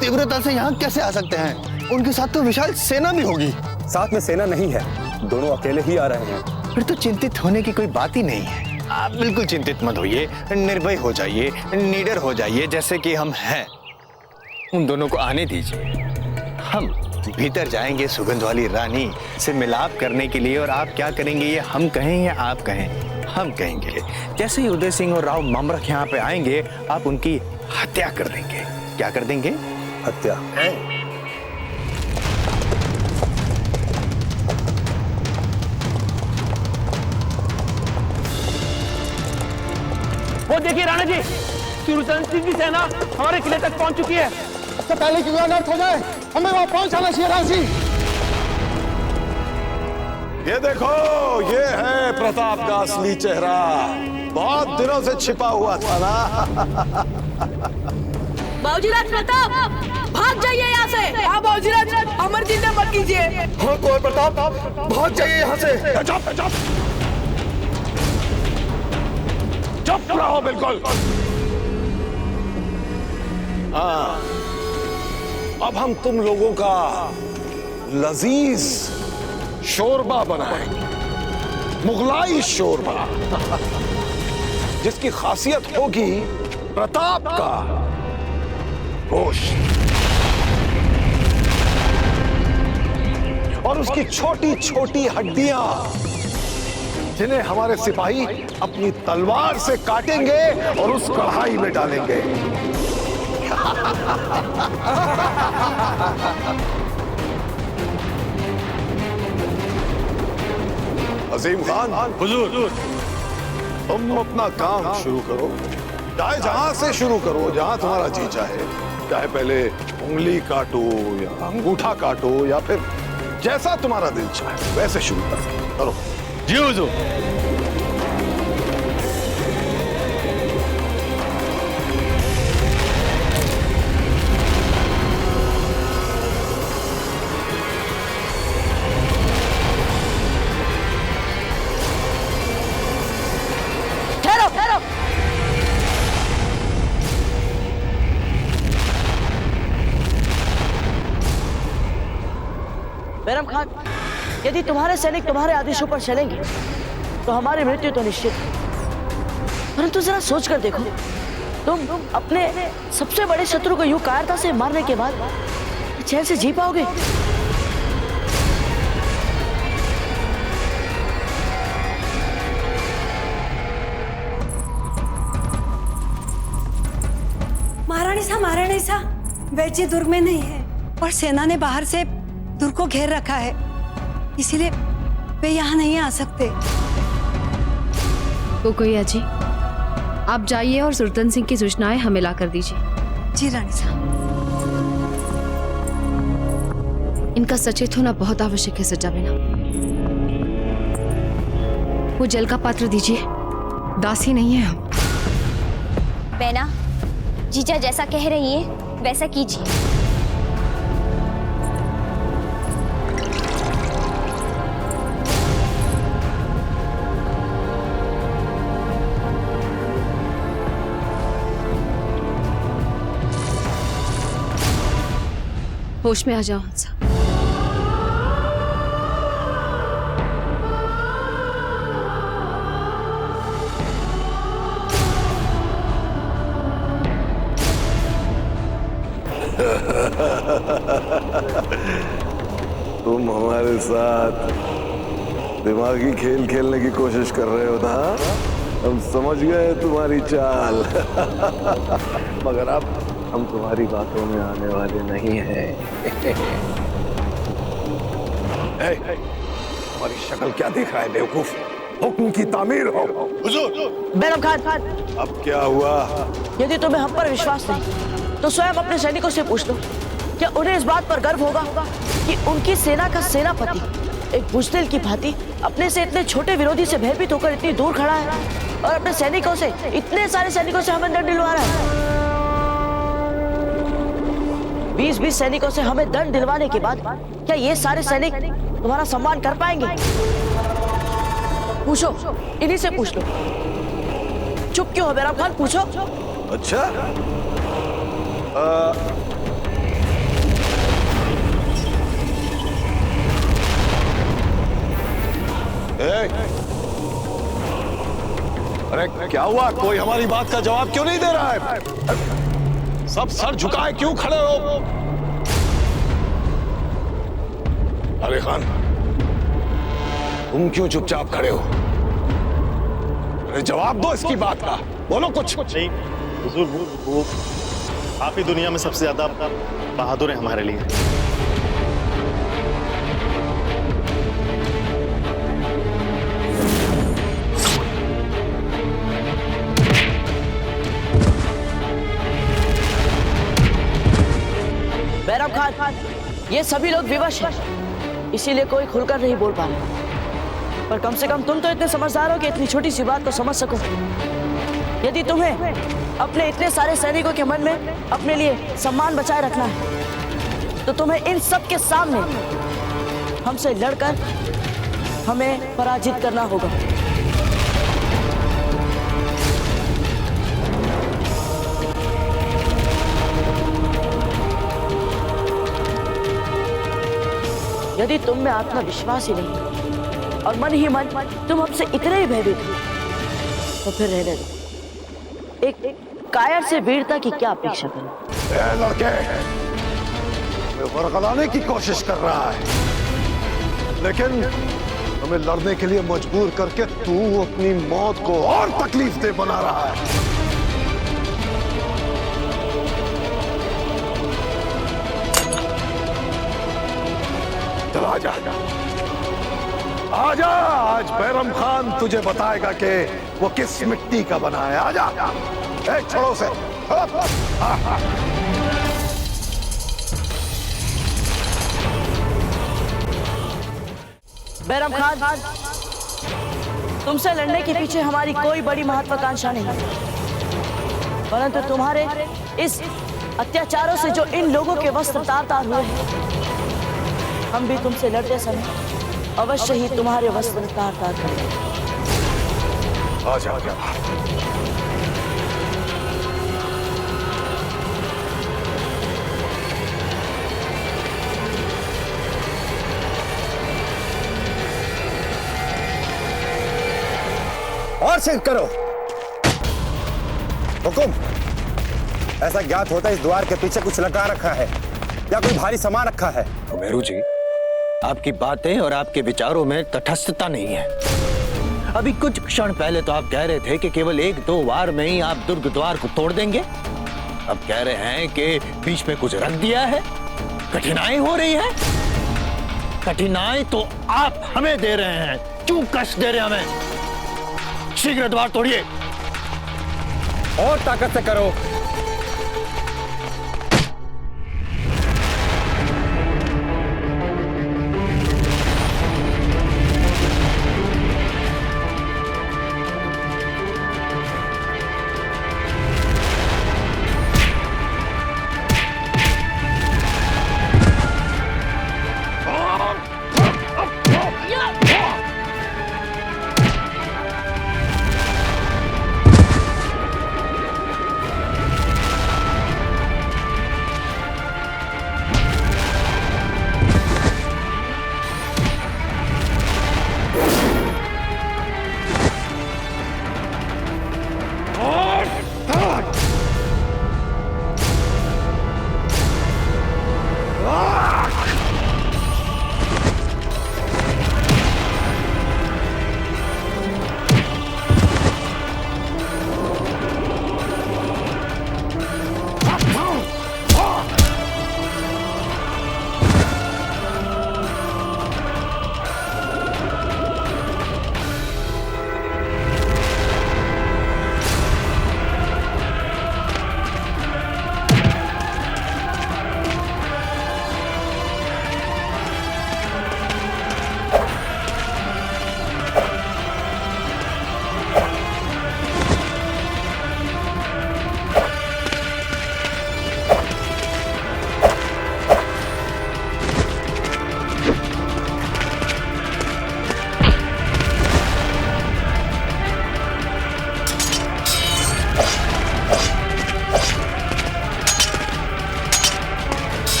E: तीव्रता से यहाँ कैसे आ सकते हैं? उनके साथ तो विशाल सेना भी होगी।
F: साथ में सेना नहीं है, दोनों अकेले ही आ रहे हैं।
E: फिर तो चिंतित होने की कोई बात ही नहीं है। आप बिल्कुल चिंतित मत होइए, निर्भय हो जाइए, निडर हो जाइए, जैसे कि हम हैं। उन दोनों को आने दीजिए। हम भीतर जाएंगे सुगंध वाली रानी से मिलाप करने के लिए, और आप क्या करेंगे ये हम कहें या आप कहें? हम कहेंगे। जैसे ही उदय सिंह और राव मामरख यहाँ पे आएंगे, आप उनकी हत्या कर देंगे। क्या कर देंगे?
F: हत्या।
T: वो देखिए राणा जी, सुरतन सिंह की सेना हमारे किले तक पहुंच चुकी है।
F: तो पहले कि अनर्थ हो जाए, हमें वहां पहुंचाना चाहिए राज जी।
D: ये देखो, ये है प्रताप का असली चेहरा। बहुत दिनों से छिपा हुआ था ना।
N: बाबूजीराज प्रताप, भाग जाइए यहाँ से। हाँ बाबूजीराज, अमर जी ने मत कीजिए।
F: हाँ कुंवर प्रताप, भाग जाइए यहाँ से।
D: चुप रहो बिल्कुल। हाँ, अब हम तुम लोगों का लजीज शोरबा बनाएंगे, मुगलाई शोरबा, जिसकी खासियत होगी प्रताप का गोश्त और उसकी छोटी छोटी हड्डियां, जिन्हें हमारे सिपाही अपनी तलवार से काटेंगे और उस कढ़ाई में डालेंगे। अजीम खान, हुजूर, तुम अपना काम शुरू करो। चाहे जहां से शुरू करो, जहां तुम्हारा जी चाहे। चाहे पहले उंगली काटो या अंगूठा काटो, या फिर जैसा तुम्हारा दिल चाहे वैसे शुरू करो। जी हुजूर।
N: ठहरो, ठहरो।
L: बैरम खान, यदि तुम्हारे सैनिक तुम्हारे आदेशों पर चलेंगे तो हमारी मृत्यु तो निश्चित है। परंतु जरा सोच कर देखो, तुम अपने सबसे बड़े शत्रु को यूं कायरता से मारने के बाद चैन से जी पाओगे?
S: महारानी साहब, वैजी दुर्ग में नहीं है और सेना ने बाहर से दुर्ग को घेर रखा है, इसीलिए वे यहाँ नहीं आ सकते।
I: कोकोया जी, आप जाइए और सुरतन सिंह की सूचनाएं हमें ला कर दीजिए।
S: जी रानी साहब।
I: इनका सचेत होना बहुत आवश्यक है सजा बिना। वो जल का पात्र दीजिए, दासी नहीं है हम।
H: बेना, जीजा जैसा कह रही है वैसा कीजिए।
I: होश में आ जाओ हंसा।
D: तुम हमारे साथ दिमागी खेल खेलने की कोशिश कर रहे हो ना? हम समझ गए तुम्हारी चाल। मगर अब हम तुम्हारी बातों में आने वाले नहीं हैं। तुम्हारी शक्ल क्या दिख रहा है बेवकूफ? हुक्म की तामीर हो।
L: हुजूर। बैरम खान,
D: अब क्या हुआ?
L: यदि तुम्हें हम पर विश्वास नहीं तो स्वयं अपने सैनिकों से पूछ लो, क्या उन्हें इस बात पर गर्व होगा कि उनकी सेना का सेनापति एक बुज़दिल की भांति अपने से इतने छोटे विरोधी से भयभीत होकर इतनी दूर खड़ा है और अपने सैनिकों से, इतने सारे सैनिकों से हमें दंड दिलवा रहा है। 20-20 सैनिकों से हमें दंड दिलवाने के बाद क्या ये सारे सैनिक तुम्हारा सम्मान कर पाएंगे? पूछो, इन्हीं से पूछ लो। चुप क्यों हो बैरम खान, पूछो।
D: अच्छा, अरे क्या हुआ? कोई हमारी बात का जवाब क्यों नहीं दे रहा है? सब सर झुकाए क्यों खड़े हो? अरे खान, तुम क्यों चुपचाप खड़े हो? अरे जवाब दो इसकी बात का, बोलो कुछ।
R: नहीं हुजूर, वो आप ही दुनिया में सबसे ज्यादा बहादुर है हमारे लिए।
L: बैरम खान, ये सभी लोग विवश हैं, इसीलिए कोई खुलकर नहीं बोल पा रहे। पर कम से कम तुम तो इतने समझदार हो कि इतनी छोटी सी बात को समझ सको। यदि तुम्हें अपने इतने सारे सैनिकों के मन में अपने लिए सम्मान बचाए रखना है तो तुम्हें इन सब के सामने हमसे लड़कर हमें पराजित करना होगा। यदि तुम में आत्मविश्वास ही नहीं और मन ही मन तुम हमसे इतने ही भयभीत हो तो फिर रहने दो। एक कायर से वीरता की क्या अपेक्षा करें?
D: लड़के, वरगलाने की कोशिश कर रहा है, लेकिन हमें लड़ने के लिए मजबूर करके तू अपनी मौत को और तकलीफ दे बना रहा है। चल आजा, आजा, आज बैरम खान तुझे बताएगा कि वो किस मिट्टी का बना है। आजा, छोड़ो से।
L: बैरम खान, तुमसे लड़ने के पीछे हमारी कोई बड़ी महत्वाकांक्षा नहीं, परंतु तुम्हारे इस अत्याचारों से जो इन लोगों के वस्त्र तार-तार हुए हैं, हम भी तुमसे लड़ते समय अवश्य ही तुम्हारे वस्त्र तार-तार करेंगे।
D: आजा, आजा।
F: और सिंह करो हुकुम। ऐसा ज्ञात होता है इस द्वार के पीछे कुछ लगा रखा है या कोई भारी सामान रखा है।
E: मेरू जी, आपकी बातें और आपके विचारों में तटस्थता नहीं है। अभी कुछ क्षण पहले तो आप कह रहे थे कि केवल 1-2 वार में ही आप दुर्ग द्वार को तोड़ देंगे। अब कह रहे हैं कि बीच में कुछ रख दिया है, कठिनाई हो रही है। कठिनाई तो आप हमें दे रहे हैं, क्यों कष्ट दे रहे हैं हमें? शीघ्र द्वार तोड़िए
F: और ताकत से करो।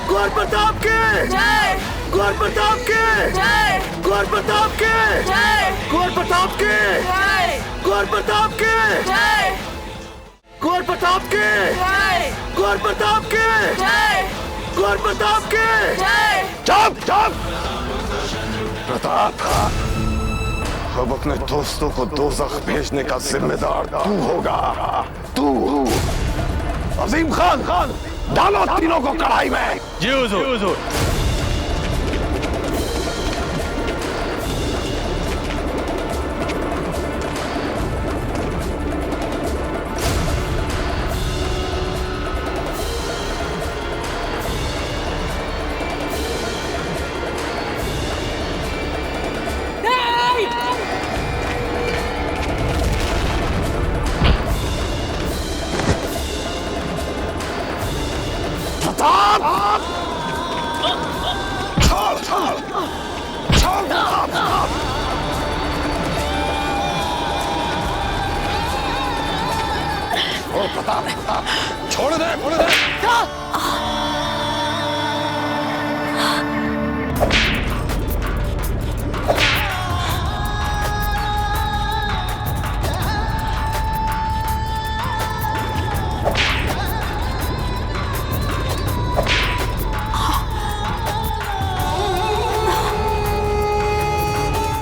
D: कुंवर प्रताप के कुंवर प्रताप के कुंवर प्रताप के कुंवर प्रताप के कुंवर प्रताप के कुंवर प्रताप के कुंवर प्रताप के कुंवर प्रताप के
Q: चुप चुप प्रताप, अब अपने दोस्तों को दोज़ख भेजने का जिम्मेदार तू होगा। तू अजीम खान, डालो तीनों को कढ़ाई में।
K: जी हुजूर।
Q: छोड़ दे, छोड़ दे।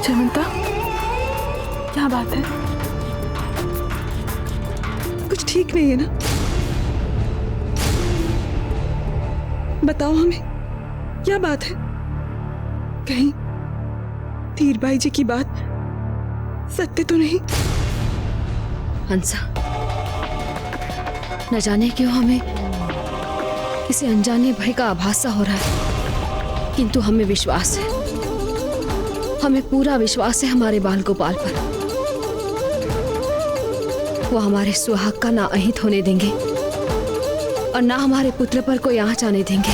N: जयवंता, क्या बात है? कुछ ठीक नहीं है ना? बताओ हमें, क्या बात है? कहीं धीरबाई जी की बात सत्य तो नहीं?
I: हंसा, न जाने क्यों हमें किसी अनजाने भय का आभास सा हो रहा है, किंतु हमें विश्वास है, हमें पूरा विश्वास है हमारे बाल गोपाल पर। वो हमारे सुहाग का ना अहित होने देंगे और ना हमारे पुत्र पर कोई आंच आने देंगे।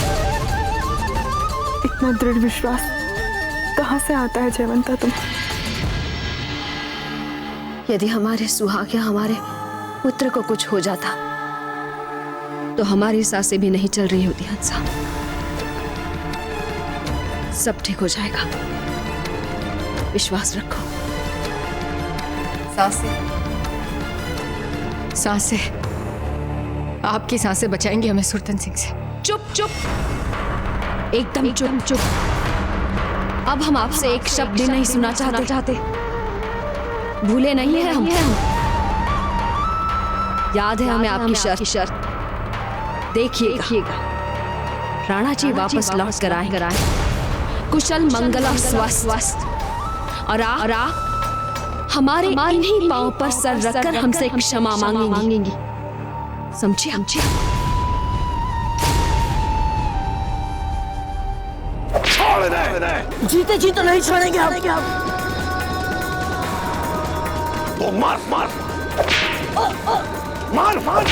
N: इतना दृढ़ विश्वास कहां से आता है जयवंता तुम?
I: यदि हमारे सुहाग या हमारे पुत्र को कुछ हो जाता तो हमारी सांसें भी नहीं चल रही होती हंसा। सब ठीक हो जाएगा, विश्वास रखो।
G: सांसें आपकी सांसें बचाएंगे हमें सुरतन सिंह से।
I: चुप चुप, एकदम चुप चुप। अब हम आपसे एक शब्द नहीं सुनना चाहते। भूले नहीं है हम। याद है हमें आपकी शर्त। देखिएगा, राणा जी वापस लौट कर आए, कुशल मंगल और स्वस्थ, और हमारे इन्हीं पांव पर सर रखकर हमसे क्षमा मांगेंगी। समझिए?
Q: छोड़ दे।
L: जीते जी तो नहीं छोड़ेंगे हम।
Q: तो मार मार मार मार।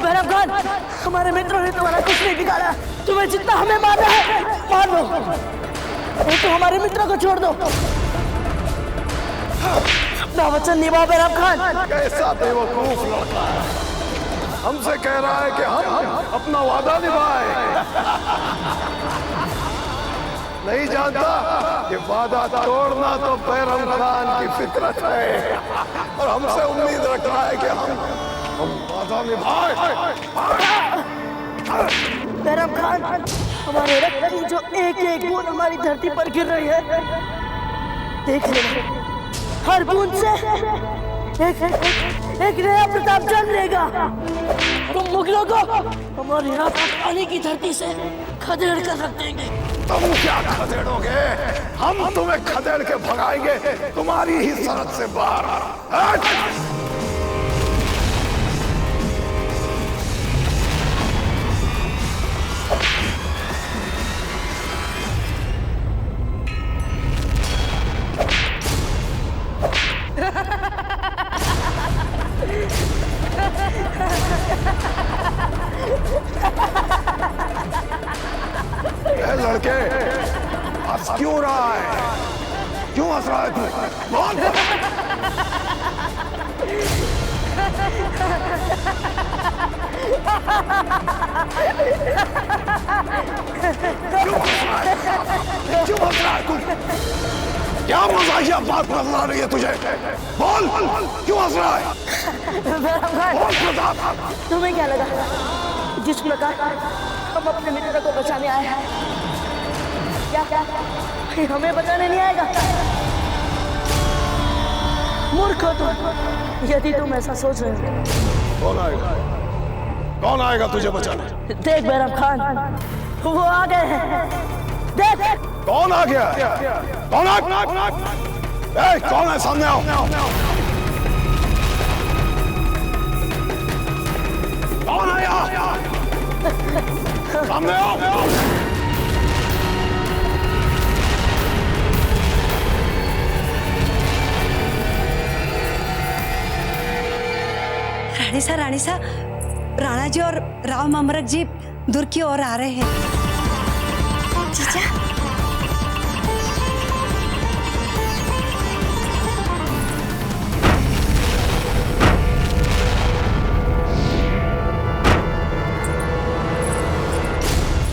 L: बैरम खान, हमारे मित्रों ने तुम्हारा कुछ नहीं बिगाड़ा। तुम्हें जितना हमें मारना है मार दो, नहीं तो हमारे मित्रों को छोड़ दो। अपना वचन निभाओ बैरम खान।
Q: कैसा बेवकूफ लड़का है, हमसे कह रहा है कि हम अपना वादा निभाए। नहीं जानता कि वादा तोड़ना तो बैरम खान की फितरत है, और हमसे उम्मीद रख रहा है कि हम वादा निभाए।
L: बैरम खान, हमारे रक्त की जो एक एक बूंद हमारी धरती पर गिर रही है, देख लेना, हर बूंद से एक नया प्रताप जन्म लेगा। तुम मुगलों को हमारी राजधानी की धरती से खदेड़ कर रख देंगे।
Q: तुम क्या खदेड़ोगे? हम तुम्हें खदेड़ के भगाएंगे तुम्हारी ही सरहद से बाहर।
D: क्यों रहा है? क्यों हंस रहा है तू? बोल। क्यों हंस रहा है तू? क्या मजाकिया बात नजर आ रही है तुझे? बोल, क्यों हंस रहा है? बोल प्रताप।
L: तुम्हें क्या लगा जिस प्रकार हम अपने मित्र को बचाने आए हैं, क्या हमें बचाने नहीं आएगा? मूर्ख हो तुम यदि तुम ऐसा सोच रहे हो।
D: कौन आएगा? कौन आएगा तुझे बचाने?
L: देख बैरम खान, वो आ गए हैं। देख
D: कौन आ गया? कौन कौन है? सामने आओ। कौन आया? सामने आओ।
S: रानी सा राणा जी और राव ममरक जी दूर की ओर आ रहे हैं।
H: जीजा,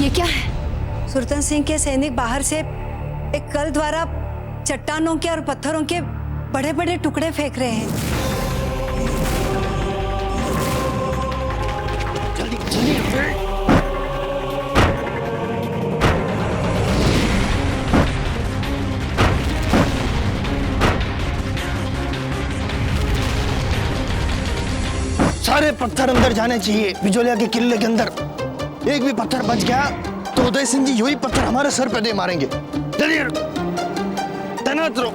G: ये क्या है?
S: सुरतन सिंह के सैनिक बाहर से एक कल द्वारा चट्टानों के और पत्थरों के बड़े बड़े टुकड़े फेंक रहे हैं।
C: सारे पत्थर अंदर जाने चाहिए बिजोलिया के किले के अंदर। एक भी पत्थर बच गया तो उदय सिंह जी यही पत्थर हमारे सर पे दे मारेंगे। चलिए तैनात रहो।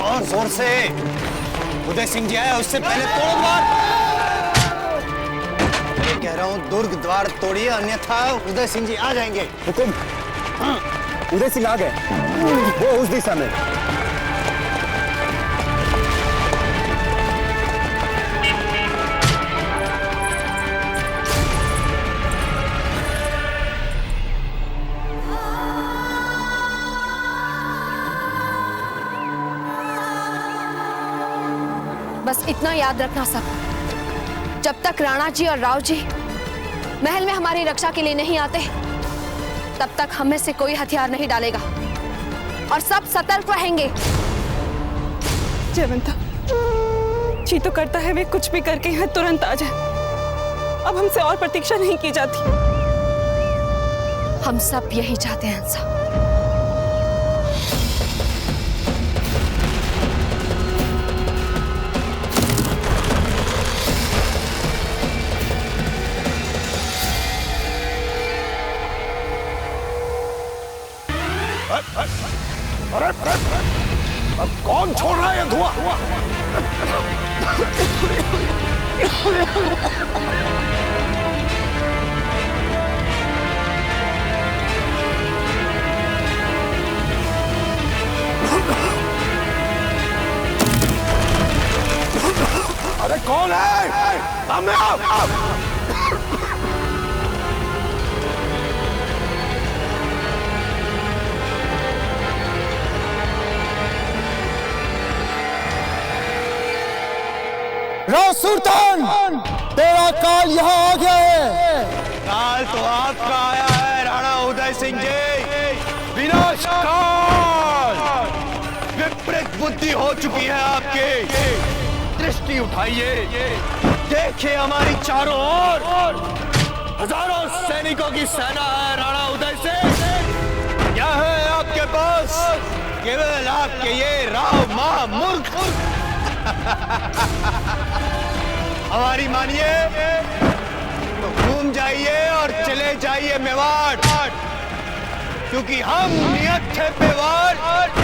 C: और जोर से। उदय सिंह जी आया उससे पहले तोड़ो द्वार। कह रहा हूँ दुर्ग द्वार तोड़िए अन्यथा उदय सिंह जी आ जाएंगे।
F: हुकुम। हाँ, उदय सिंह आ गए, वो उस दिशा में।
G: बस इतना याद रखना सब, जब तक राणा जी और राव जी महल में हमारी रक्षा के लिए नहीं आते तब तक हम में से कोई हथियार नहीं डालेगा और सब सतर्क रहेंगे।
N: जयवंता जी तो करता है वे कुछ भी करके यहाँ तुरंत आ जाए। अब हमसे और प्रतीक्षा नहीं की जाती।
G: हम सब यही चाहते हैं हंसा।
D: अरे अब कौन छोड़ रहा है धुआं? अरे कौन है? सामने आओ।
F: राव सुल्तान, तेरा काल यहाँ आ गया है।
C: काल तो आपका आया है राणा उदय सिंह जी। विनाश काल, विपरीत बुद्धि हो चुकी है आपकी। दृष्टि उठाइए, देखिए हमारी चारों ओर हजारों सैनिकों की सेना है राणा उदय सिंह। क्या है आपके पास? केवल आपके ये राव महामूर्ख। हमारी मानिए तो घूम जाइए और चले जाइए मेवाड़, क्योंकि हम नियत थे पे वार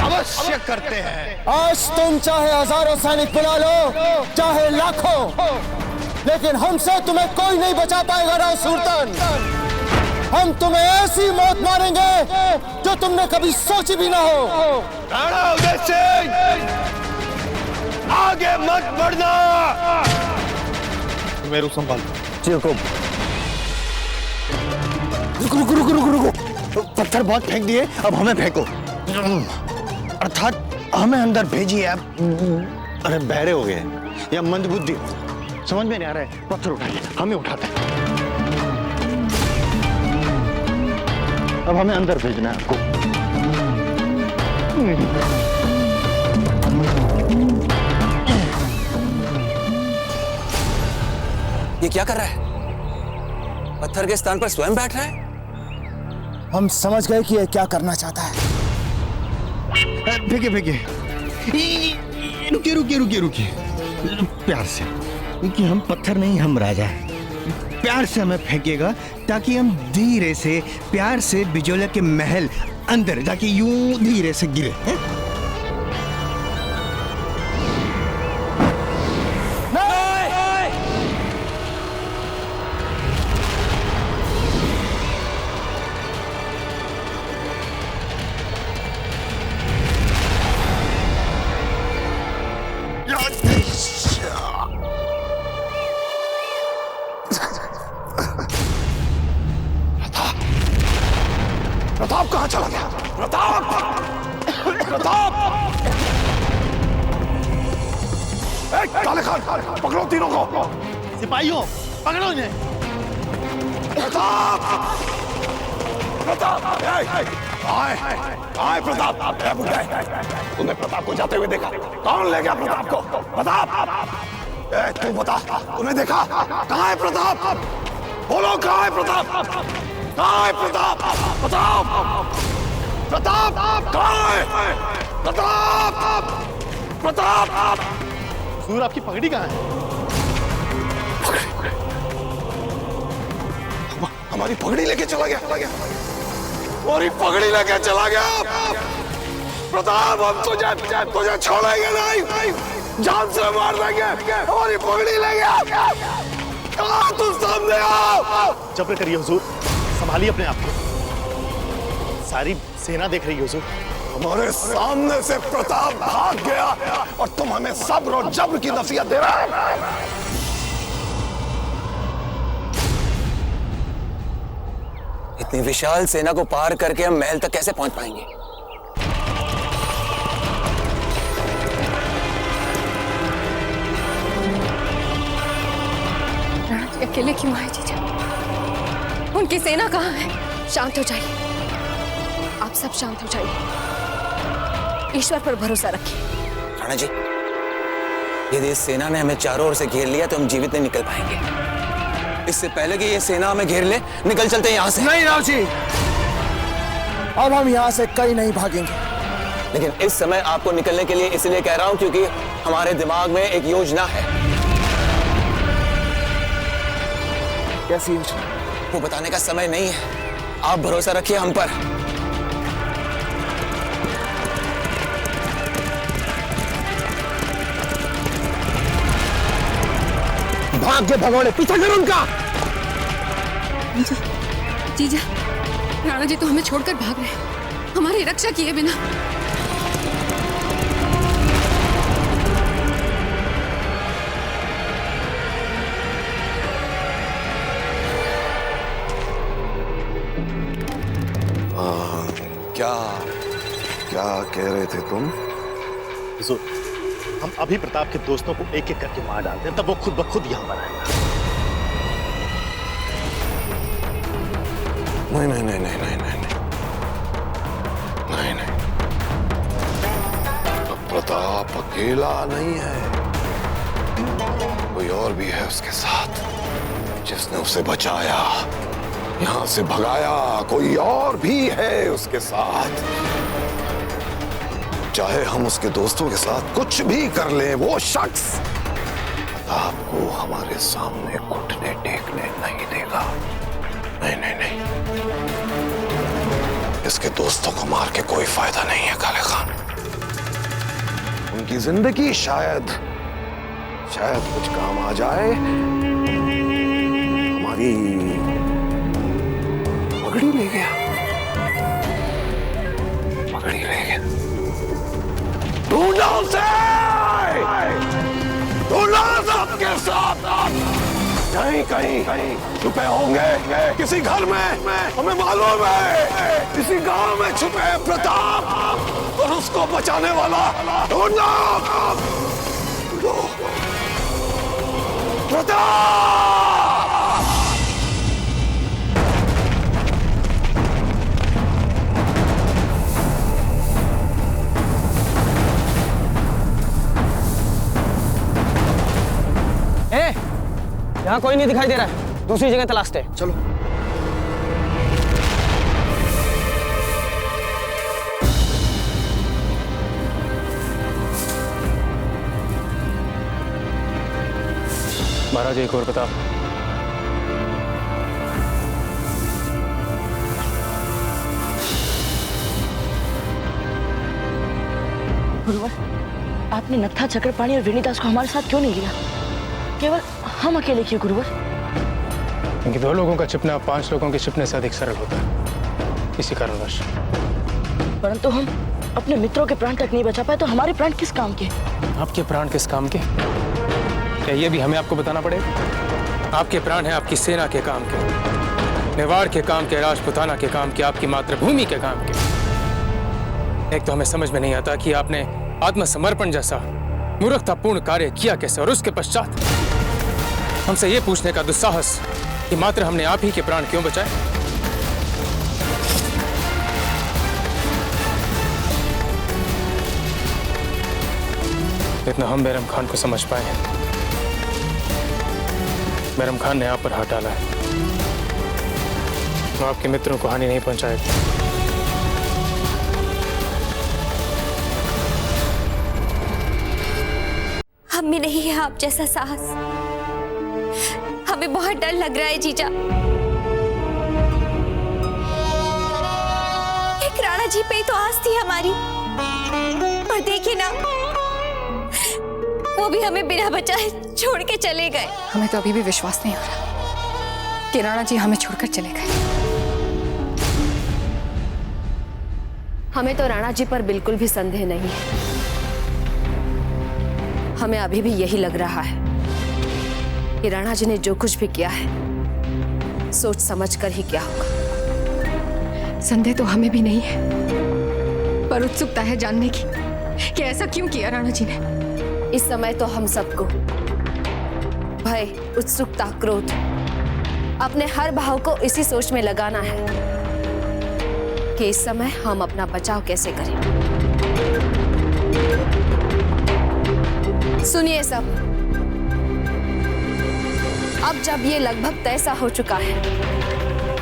C: अवश्य करते हैं।
F: आज तुम चाहे हजारों सैनिक बुला लो, चाहे लाखों, लेकिन हमसे तुम्हें कोई नहीं बचा पाएगा राव सुल्तान। हम तुम्हें ऐसी मौत मारेंगे जो तुमने कभी सोची भी ना हो।
C: राणा उदय सिंह
O: आगे मत बढ़ना।
R: मेरू संभाल।
E: रुको रुको रुको रुको रुको, पत्थर बहुत फेंक दिए, अब हमें फेंको, अर्थात हमें अंदर भेजिए। अब अरे बहरे हो गए या मंदबुद्धि, समझ में नहीं आ रहा है। पत्थर उठाइए, हमें उठाते हैं। अब हमें अंदर भेजना है आपको।
C: ये क्या कर रहा है? पत्थर के स्थान पर स्वयं बैठ रहा है।
F: हम समझ गए कि ये क्या करना चाहता है।
E: फेंकिए फेंकिए, रुकिए रुकिए रुकिए रुकिए, प्यार से, क्योंकि हम पत्थर नहीं, हम राजा हैं। प्यार से हमें फेंकेगा ताकि हम धीरे से, प्यार से बिजोला के महल अंदर जाके यूं धीरे से गिरे।
D: प्रताप कहाँ चला गया? प्रताप! प्रताप! काले खान, पकड़ो तीनों को।
R: सिपाहियों, पकड़ो इन्हें।
D: प्रताप! प्रताप! आए प्रताप! तूने प्रताप को जाते हुए देखा? कौन ले गया प्रताप को? प्रताप! तू बता, तूने देखा? कहाँ है प्रताप? बोलो, कहाँ है प्रताप? कहाँ है प्रताप? प्रताप! प्रताप! कहाँ है? प्रताप! प्रताप!
R: सूर, आपकी पगड़ी कहाँ है?
D: हमारी पगड़ी लेके चला गया। हमारी पगड़ी लेके चला गया। प्रताप, हम तुझे छोड़ेंगे नहीं, जान से मार देंगे। हमारी पगड़ी ले गया। कहाँ तुम सामने आओ?
R: जब्र करिए हुजूर, संभालिए अपने आप को। सारी सेना देख रही है हुजूर।
D: हमारे सामने से प्रताप भाग गया और तुम हमें सब्र और जब्र की नसीहत दे रहे हो।
C: इतनी विशाल सेना को पार करके हम महल तक कैसे पहुंच पाएंगे?
G: अकेले क्यों आए जीजा? उनकी सेना कहाँ है? शांत हो जाइए, आप सब शांत हो जाइए, ईश्वर पर भरोसा रखिए।
C: राणा जी, यदि इस सेना ने हमें चारों ओर से घेर लिया तो हम जीवित नहीं निकल पाएंगे। इससे पहले कि ये सेना हमें घेर ले, निकल चलते हैं यहाँ से।
F: नहीं राव जी, अब हम यहाँ से कहीं नहीं भागेंगे।
C: लेकिन इस समय आपको निकलने के लिए इसलिए कह रहा हूँ क्योंकि हमारे दिमाग में एक योजना है।
F: कैसी योजना?
C: वो बताने का समय नहीं है, आप भरोसा रखिए हम पर।
F: भाग के भगोड़े, पीछा करो उनका।
G: जीजा, राणा जी तो हमें छोड़कर भाग रहे हैं, हमारी रक्षा किए बिना।
D: क्या कह रहे थे तुम?
R: हुजूर, हम अभी प्रताप के दोस्तों को एक एक करके मार डालते हैं, तब वो खुद ब खुद यहाँ पर आएगा।
D: नहीं। प्रताप अकेला नहीं है, कोई और भी है उसके साथ, जिसने उसे बचाया, यहां से भगाया। कोई और भी है उसके साथ। चाहे हम उसके दोस्तों के साथ कुछ भी कर लें, वो शख्स प्रताप को हमारे सामने घुटने टेकने नहीं देगा। नहीं। इसके दोस्तों को मार के कोई फायदा नहीं है काले खान। उनकी जिंदगी शायद कुछ काम आ जाए। हमारी पगड़ी ले गया। ढूंढो उसे! कहीं कहीं छुपे होंगे किसी घर में, हमें मालूम है किसी गांव में छुपे है प्रताप, और उसको बचाने वाला ढूंढना। प्रताप!
C: यहाँ कोई नहीं दिखाई दे रहा है, दूसरी जगह तलाशते हैं। चलो।
U: महाराज एक और बता।
P: गुरुवर, आपने नत्था, चक्रपाणी और विनीदास को हमारे साथ क्यों नहीं लिया? केवल हम अकेले क्यों गुरुवर?
U: क्योंकि 2 लोगों का छिपना 5 लोगों के छिपने से अधिक सरल होता है, इसी कारणवश।
P: परंतु हम अपने मित्रों के प्राण तक नहीं बचा पाए, तो हमारे प्राण किस काम के?
U: आपके प्राण किस काम के? क्या ये भी हमें आपको बताना पड़ेगा? आपके प्राण हैं आपकी सेना के काम के, मेवाड़ के काम के, राजपुताना के काम के, आपकी मातृभूमि के काम के। एक तो हमें समझ में नहीं आता कि आपने आत्मसमर्पण जैसा मूर्खतापूर्ण कार्य किया कैसे, और उसके पश्चात हमसे ये पूछने का दुस्साहस कि मात्र हमने आप ही के प्राण क्यों बचाए। इतना हम बैरम खान को समझ पाए हैं। बैरम खान ने आप पर हाथ डाला है, वो आपके मित्रों को हानि नहीं पहुंचाएगा।
H: हम में नहीं है आप जैसा साहस। हमें बहुत डर लग रहा है जीजा। एक राणा जी पे तो आस थी हमारी, और देखिए ना, वो भी हमें बिना बचाए छोड़ के चले गए।
G: हमें तो अभी भी विश्वास नहीं हो रहा कि राणा जी हमें छोड़कर चले गए।
I: हमें तो राणा जी पर बिल्कुल भी संदेह नहीं है। हमें अभी भी यही लग रहा है कि राणा जी ने जो कुछ भी किया है सोच समझ कर ही किया होगा।
G: संदेह तो हमें भी नहीं है, पर उत्सुकता है जानने की कि ऐसा क्यों किया राणा जी ने।
I: इस समय तो हम सबको भय, उत्सुकता, क्रोध, अपने हर भाव को इसी सोच में लगाना है कि इस समय हम अपना बचाव कैसे करें। सुनिए सब, अब जब ये लगभग तय सा हो चुका है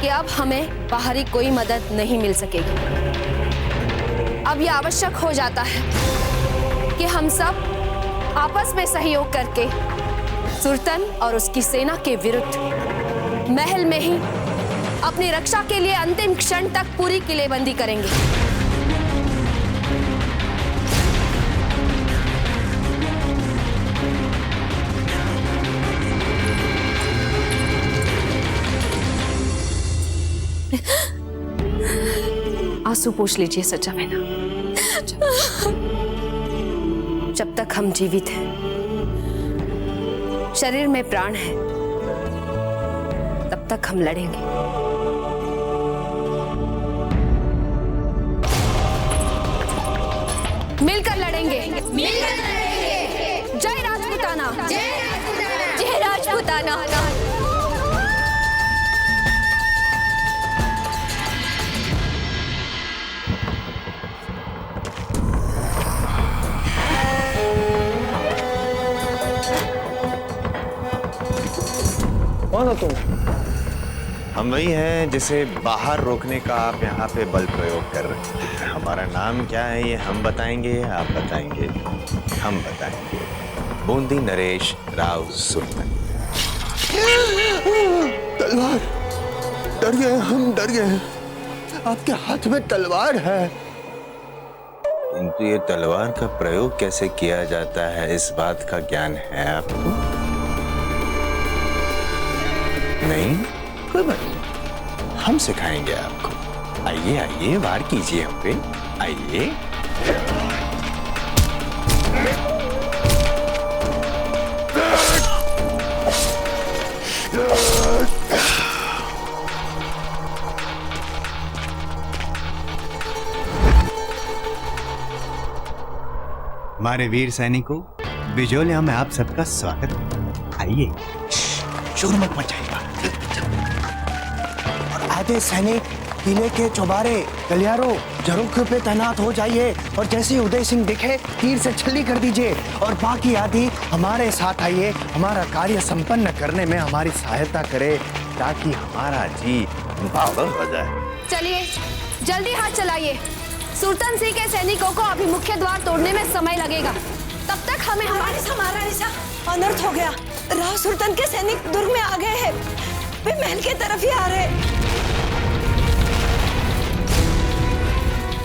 I: कि अब हमें बाहरी कोई मदद नहीं मिल सकेगी, अब यह आवश्यक हो जाता है कि हम सब आपस में सहयोग करके सुरतन और उसकी सेना के विरुद्ध महल में ही अपनी रक्षा के लिए अंतिम क्षण तक पूरी किलेबंदी करेंगे। आंसू पोंछ लीजिए सच्चा मैना। जब तक हम जीवित हैं, शरीर में प्राण है, तब तक हम लड़ेंगे। मिलकर लड़ेंगे, मिलकर लड़ेंगे। जय राजपुताना, जय राजपुताना, जय राजपुताना।
C: कौन हो तुम?
E: हम वही हैं जिसे बाहर रोकने का आप यहाँ पे बल प्रयोग कर रहे हैं। हमारा नाम क्या है ये हम बताएंगे, आप बताएंगे, हम बताएंगे। बूंदी नरेश राव सुरतन।
O: तलवार! डर गए, हम डर गए। आपके हाथ में तलवार है।
E: किंतु ये तलवार का प्रयोग कैसे किया जाता है, इस बात का ज्ञान है आपको? नहीं, कोई बात नहीं, हम सिखाएंगे आपको। आइए आइए, वार कीजिए हम पे, आइए।
A: हमारे वीर सैनिकों, बिजोलिया में आप सबका स्वागत है। आइए।
B: शोर मत मचाइएगा। और आधे सैनिक किले के चौबारे गलियारों झरोखे पे तैनात हो जाइए और जैसे उदय सिंह दिखे तीर से छल्ली कर दीजिए और बाकी आदि हमारे साथ आइए, हमारा कार्य संपन्न करने में हमारी सहायता करे ताकि हमारा जी बाबर हो जाए।
I: चलिए जल्दी हाथ चलाइए। सुल्तान सिंह के सैनिकों को अभी मुख्य द्वार तोड़ने में समय लगेगा। तब तक हमें
L: महारानी अनर्थ हो गया। राव सुल्तान के सैनिक दुर्ग में आ गए हैं। वे महल की तरफ ही आ रहे।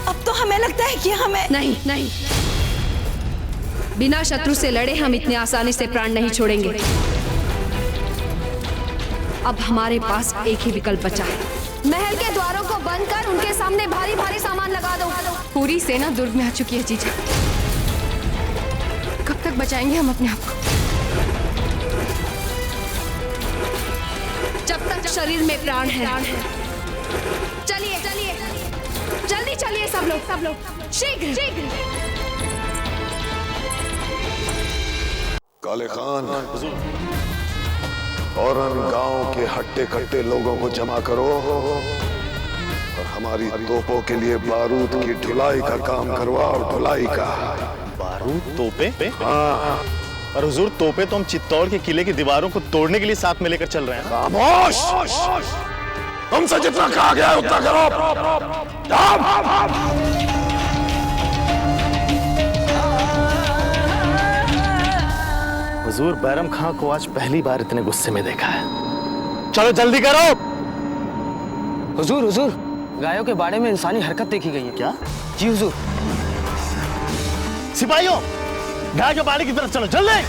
L: अब तो हमें लगता है कि हमें
I: नहीं, बिना शत्रु से लड़े हम इतने आसानी से प्राण नहीं छोड़ेंगे। अब हमारे पास एक ही विकल्प बचा है। महल के द्वारों को बंद कर उनके सामने भारी भारी सामान लगा दो। पूरी सेना दुर्ग में आ चुकी है जीजा। कब तक बचाएंगे हम अपने आप को? जब तक शरीर में प्राण है। चलिए जल्दी चलिए सब लोग शीघ्र।
D: काले खान, फौरन गांव के हट्टे कट्टे लोगों को जमा करो और हमारी तोपों के लिए बारूद की ढुलाई का काम करवाओ। ढुलाई का
R: बारूद? तोपे?
D: हाँ।
R: और हुजूर, तोपे तो हम चित्तौड़ के किले की दीवारों को तोड़ने के लिए साथ में लेकर चल रहे हैं।
D: खामोश! तुमसे जितना कहा गया है उतना करो।
R: हुजूर, बैरम खां को आज पहली बार इतने गुस्से में देखा है। चलो जल्दी करो।
C: हुजूर, गायों के बाड़े में इंसानी हरकत देखी गई है।
R: क्या?
C: जी हुजूर।
R: सिपाहियों, गाय के बाड़े की तरफ चलो, जल्दी।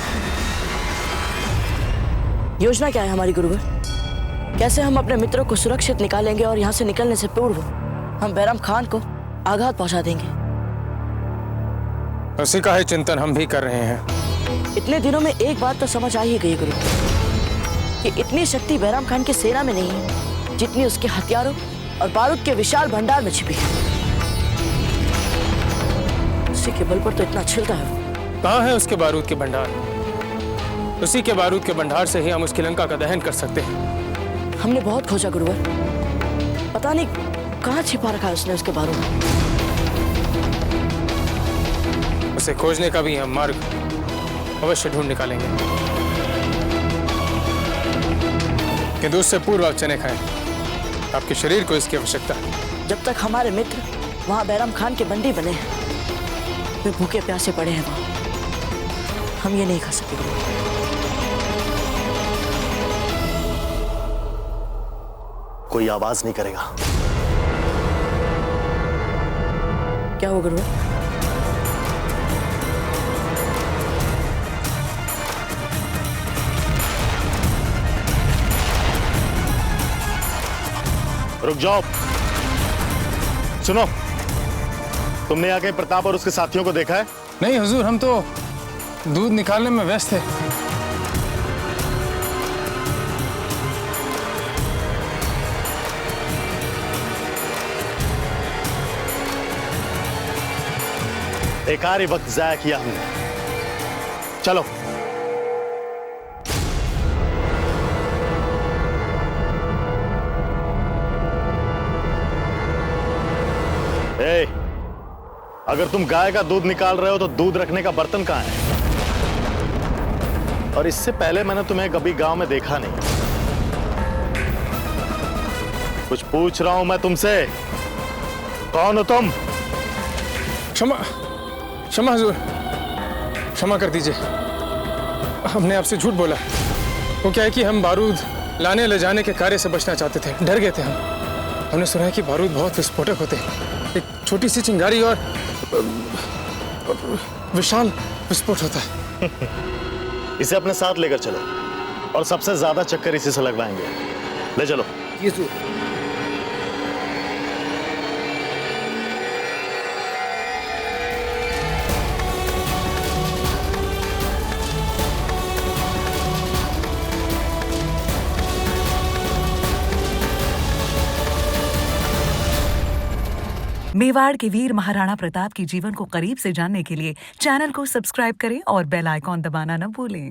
L: योजना क्या है हमारी गुरुवर? कैसे हम अपने मित्रों को सुरक्षित निकालेंगे और यहाँ से निकलने से पूर्व हम बैरम खान को आघात पहुंचा देंगे?
U: उसी का ही चिंतन हम भी कर रहे हैं।
L: इतने दिनों में एक बात तो समझ आ ही गई गुरु कि इतनी शक्ति बैरम खान की सेना में नहीं है जितनी उसके हथियारों और बारूद के विशाल भंडार में छिपी है। उसी के बल पर तो इतना छिलता है।
U: कहाँ है उसके बारूद के भंडार? उसी के बारूद के भंडार से ही हम उसकी लंका का दहन कर सकते हैं।
L: हमने बहुत खोजा गुरुवर, पता नहीं कहाँ छिपा रखा है उसने उसके बारूद।
U: उसे खोजने का भी हम मार्ग अवश्य ढूंढ निकालेंगे, किंतु उससे पूर्व आप चने खाएं। आपके शरीर को इसकी आवश्यकता है।
L: जब तक हमारे मित्र वहाँ बैरम खान के बंदी बने हैं, वे भूखे प्यासे पड़े हैं वहाँ, हम ये नहीं खा सकते।
R: कोई आवाज नहीं करेगा।
L: क्या हो गुरुवर?
R: रुक जाओ। सुनो, तुमने यहाँ कहीं प्रताप और उसके साथियों को देखा है?
U: नहीं हुजूर, हम तो दूध निकालने में व्यस्त थे।
R: बेकार ही वक्त जाया किया हमने। चलो। अगर तुम गाय का दूध निकाल रहे हो तो दूध रखने का बर्तन कहाँ है? और इससे पहले मैंने तुम्हें कभी गांव में देखा नहीं। कुछ पूछ रहा हूं मैं तुमसे, कौन हो तुम?
U: क्षमा हुजूर, क्षमा कर दीजिए। हमने आपसे झूठ बोला। वो क्या है कि हम बारूद लाने ले जाने के कार्य से बचना चाहते थे, डर गए थे हमने सुना है कि बारूद बहुत विस्फोटक होते हैं। एक छोटी सी चिंगारी और विशाल विस्फोट होता है।
R: इसे अपने साथ लेकर चलो और सबसे ज्यादा चक्कर इसी से लगवाएंगे। ले चलो।
M: मेवाड़ के वीर महाराणा प्रताप के जीवन को करीब से जानने के लिए चैनल को सब्सक्राइब करें और बेल आइकॉन दबाना न भूलें।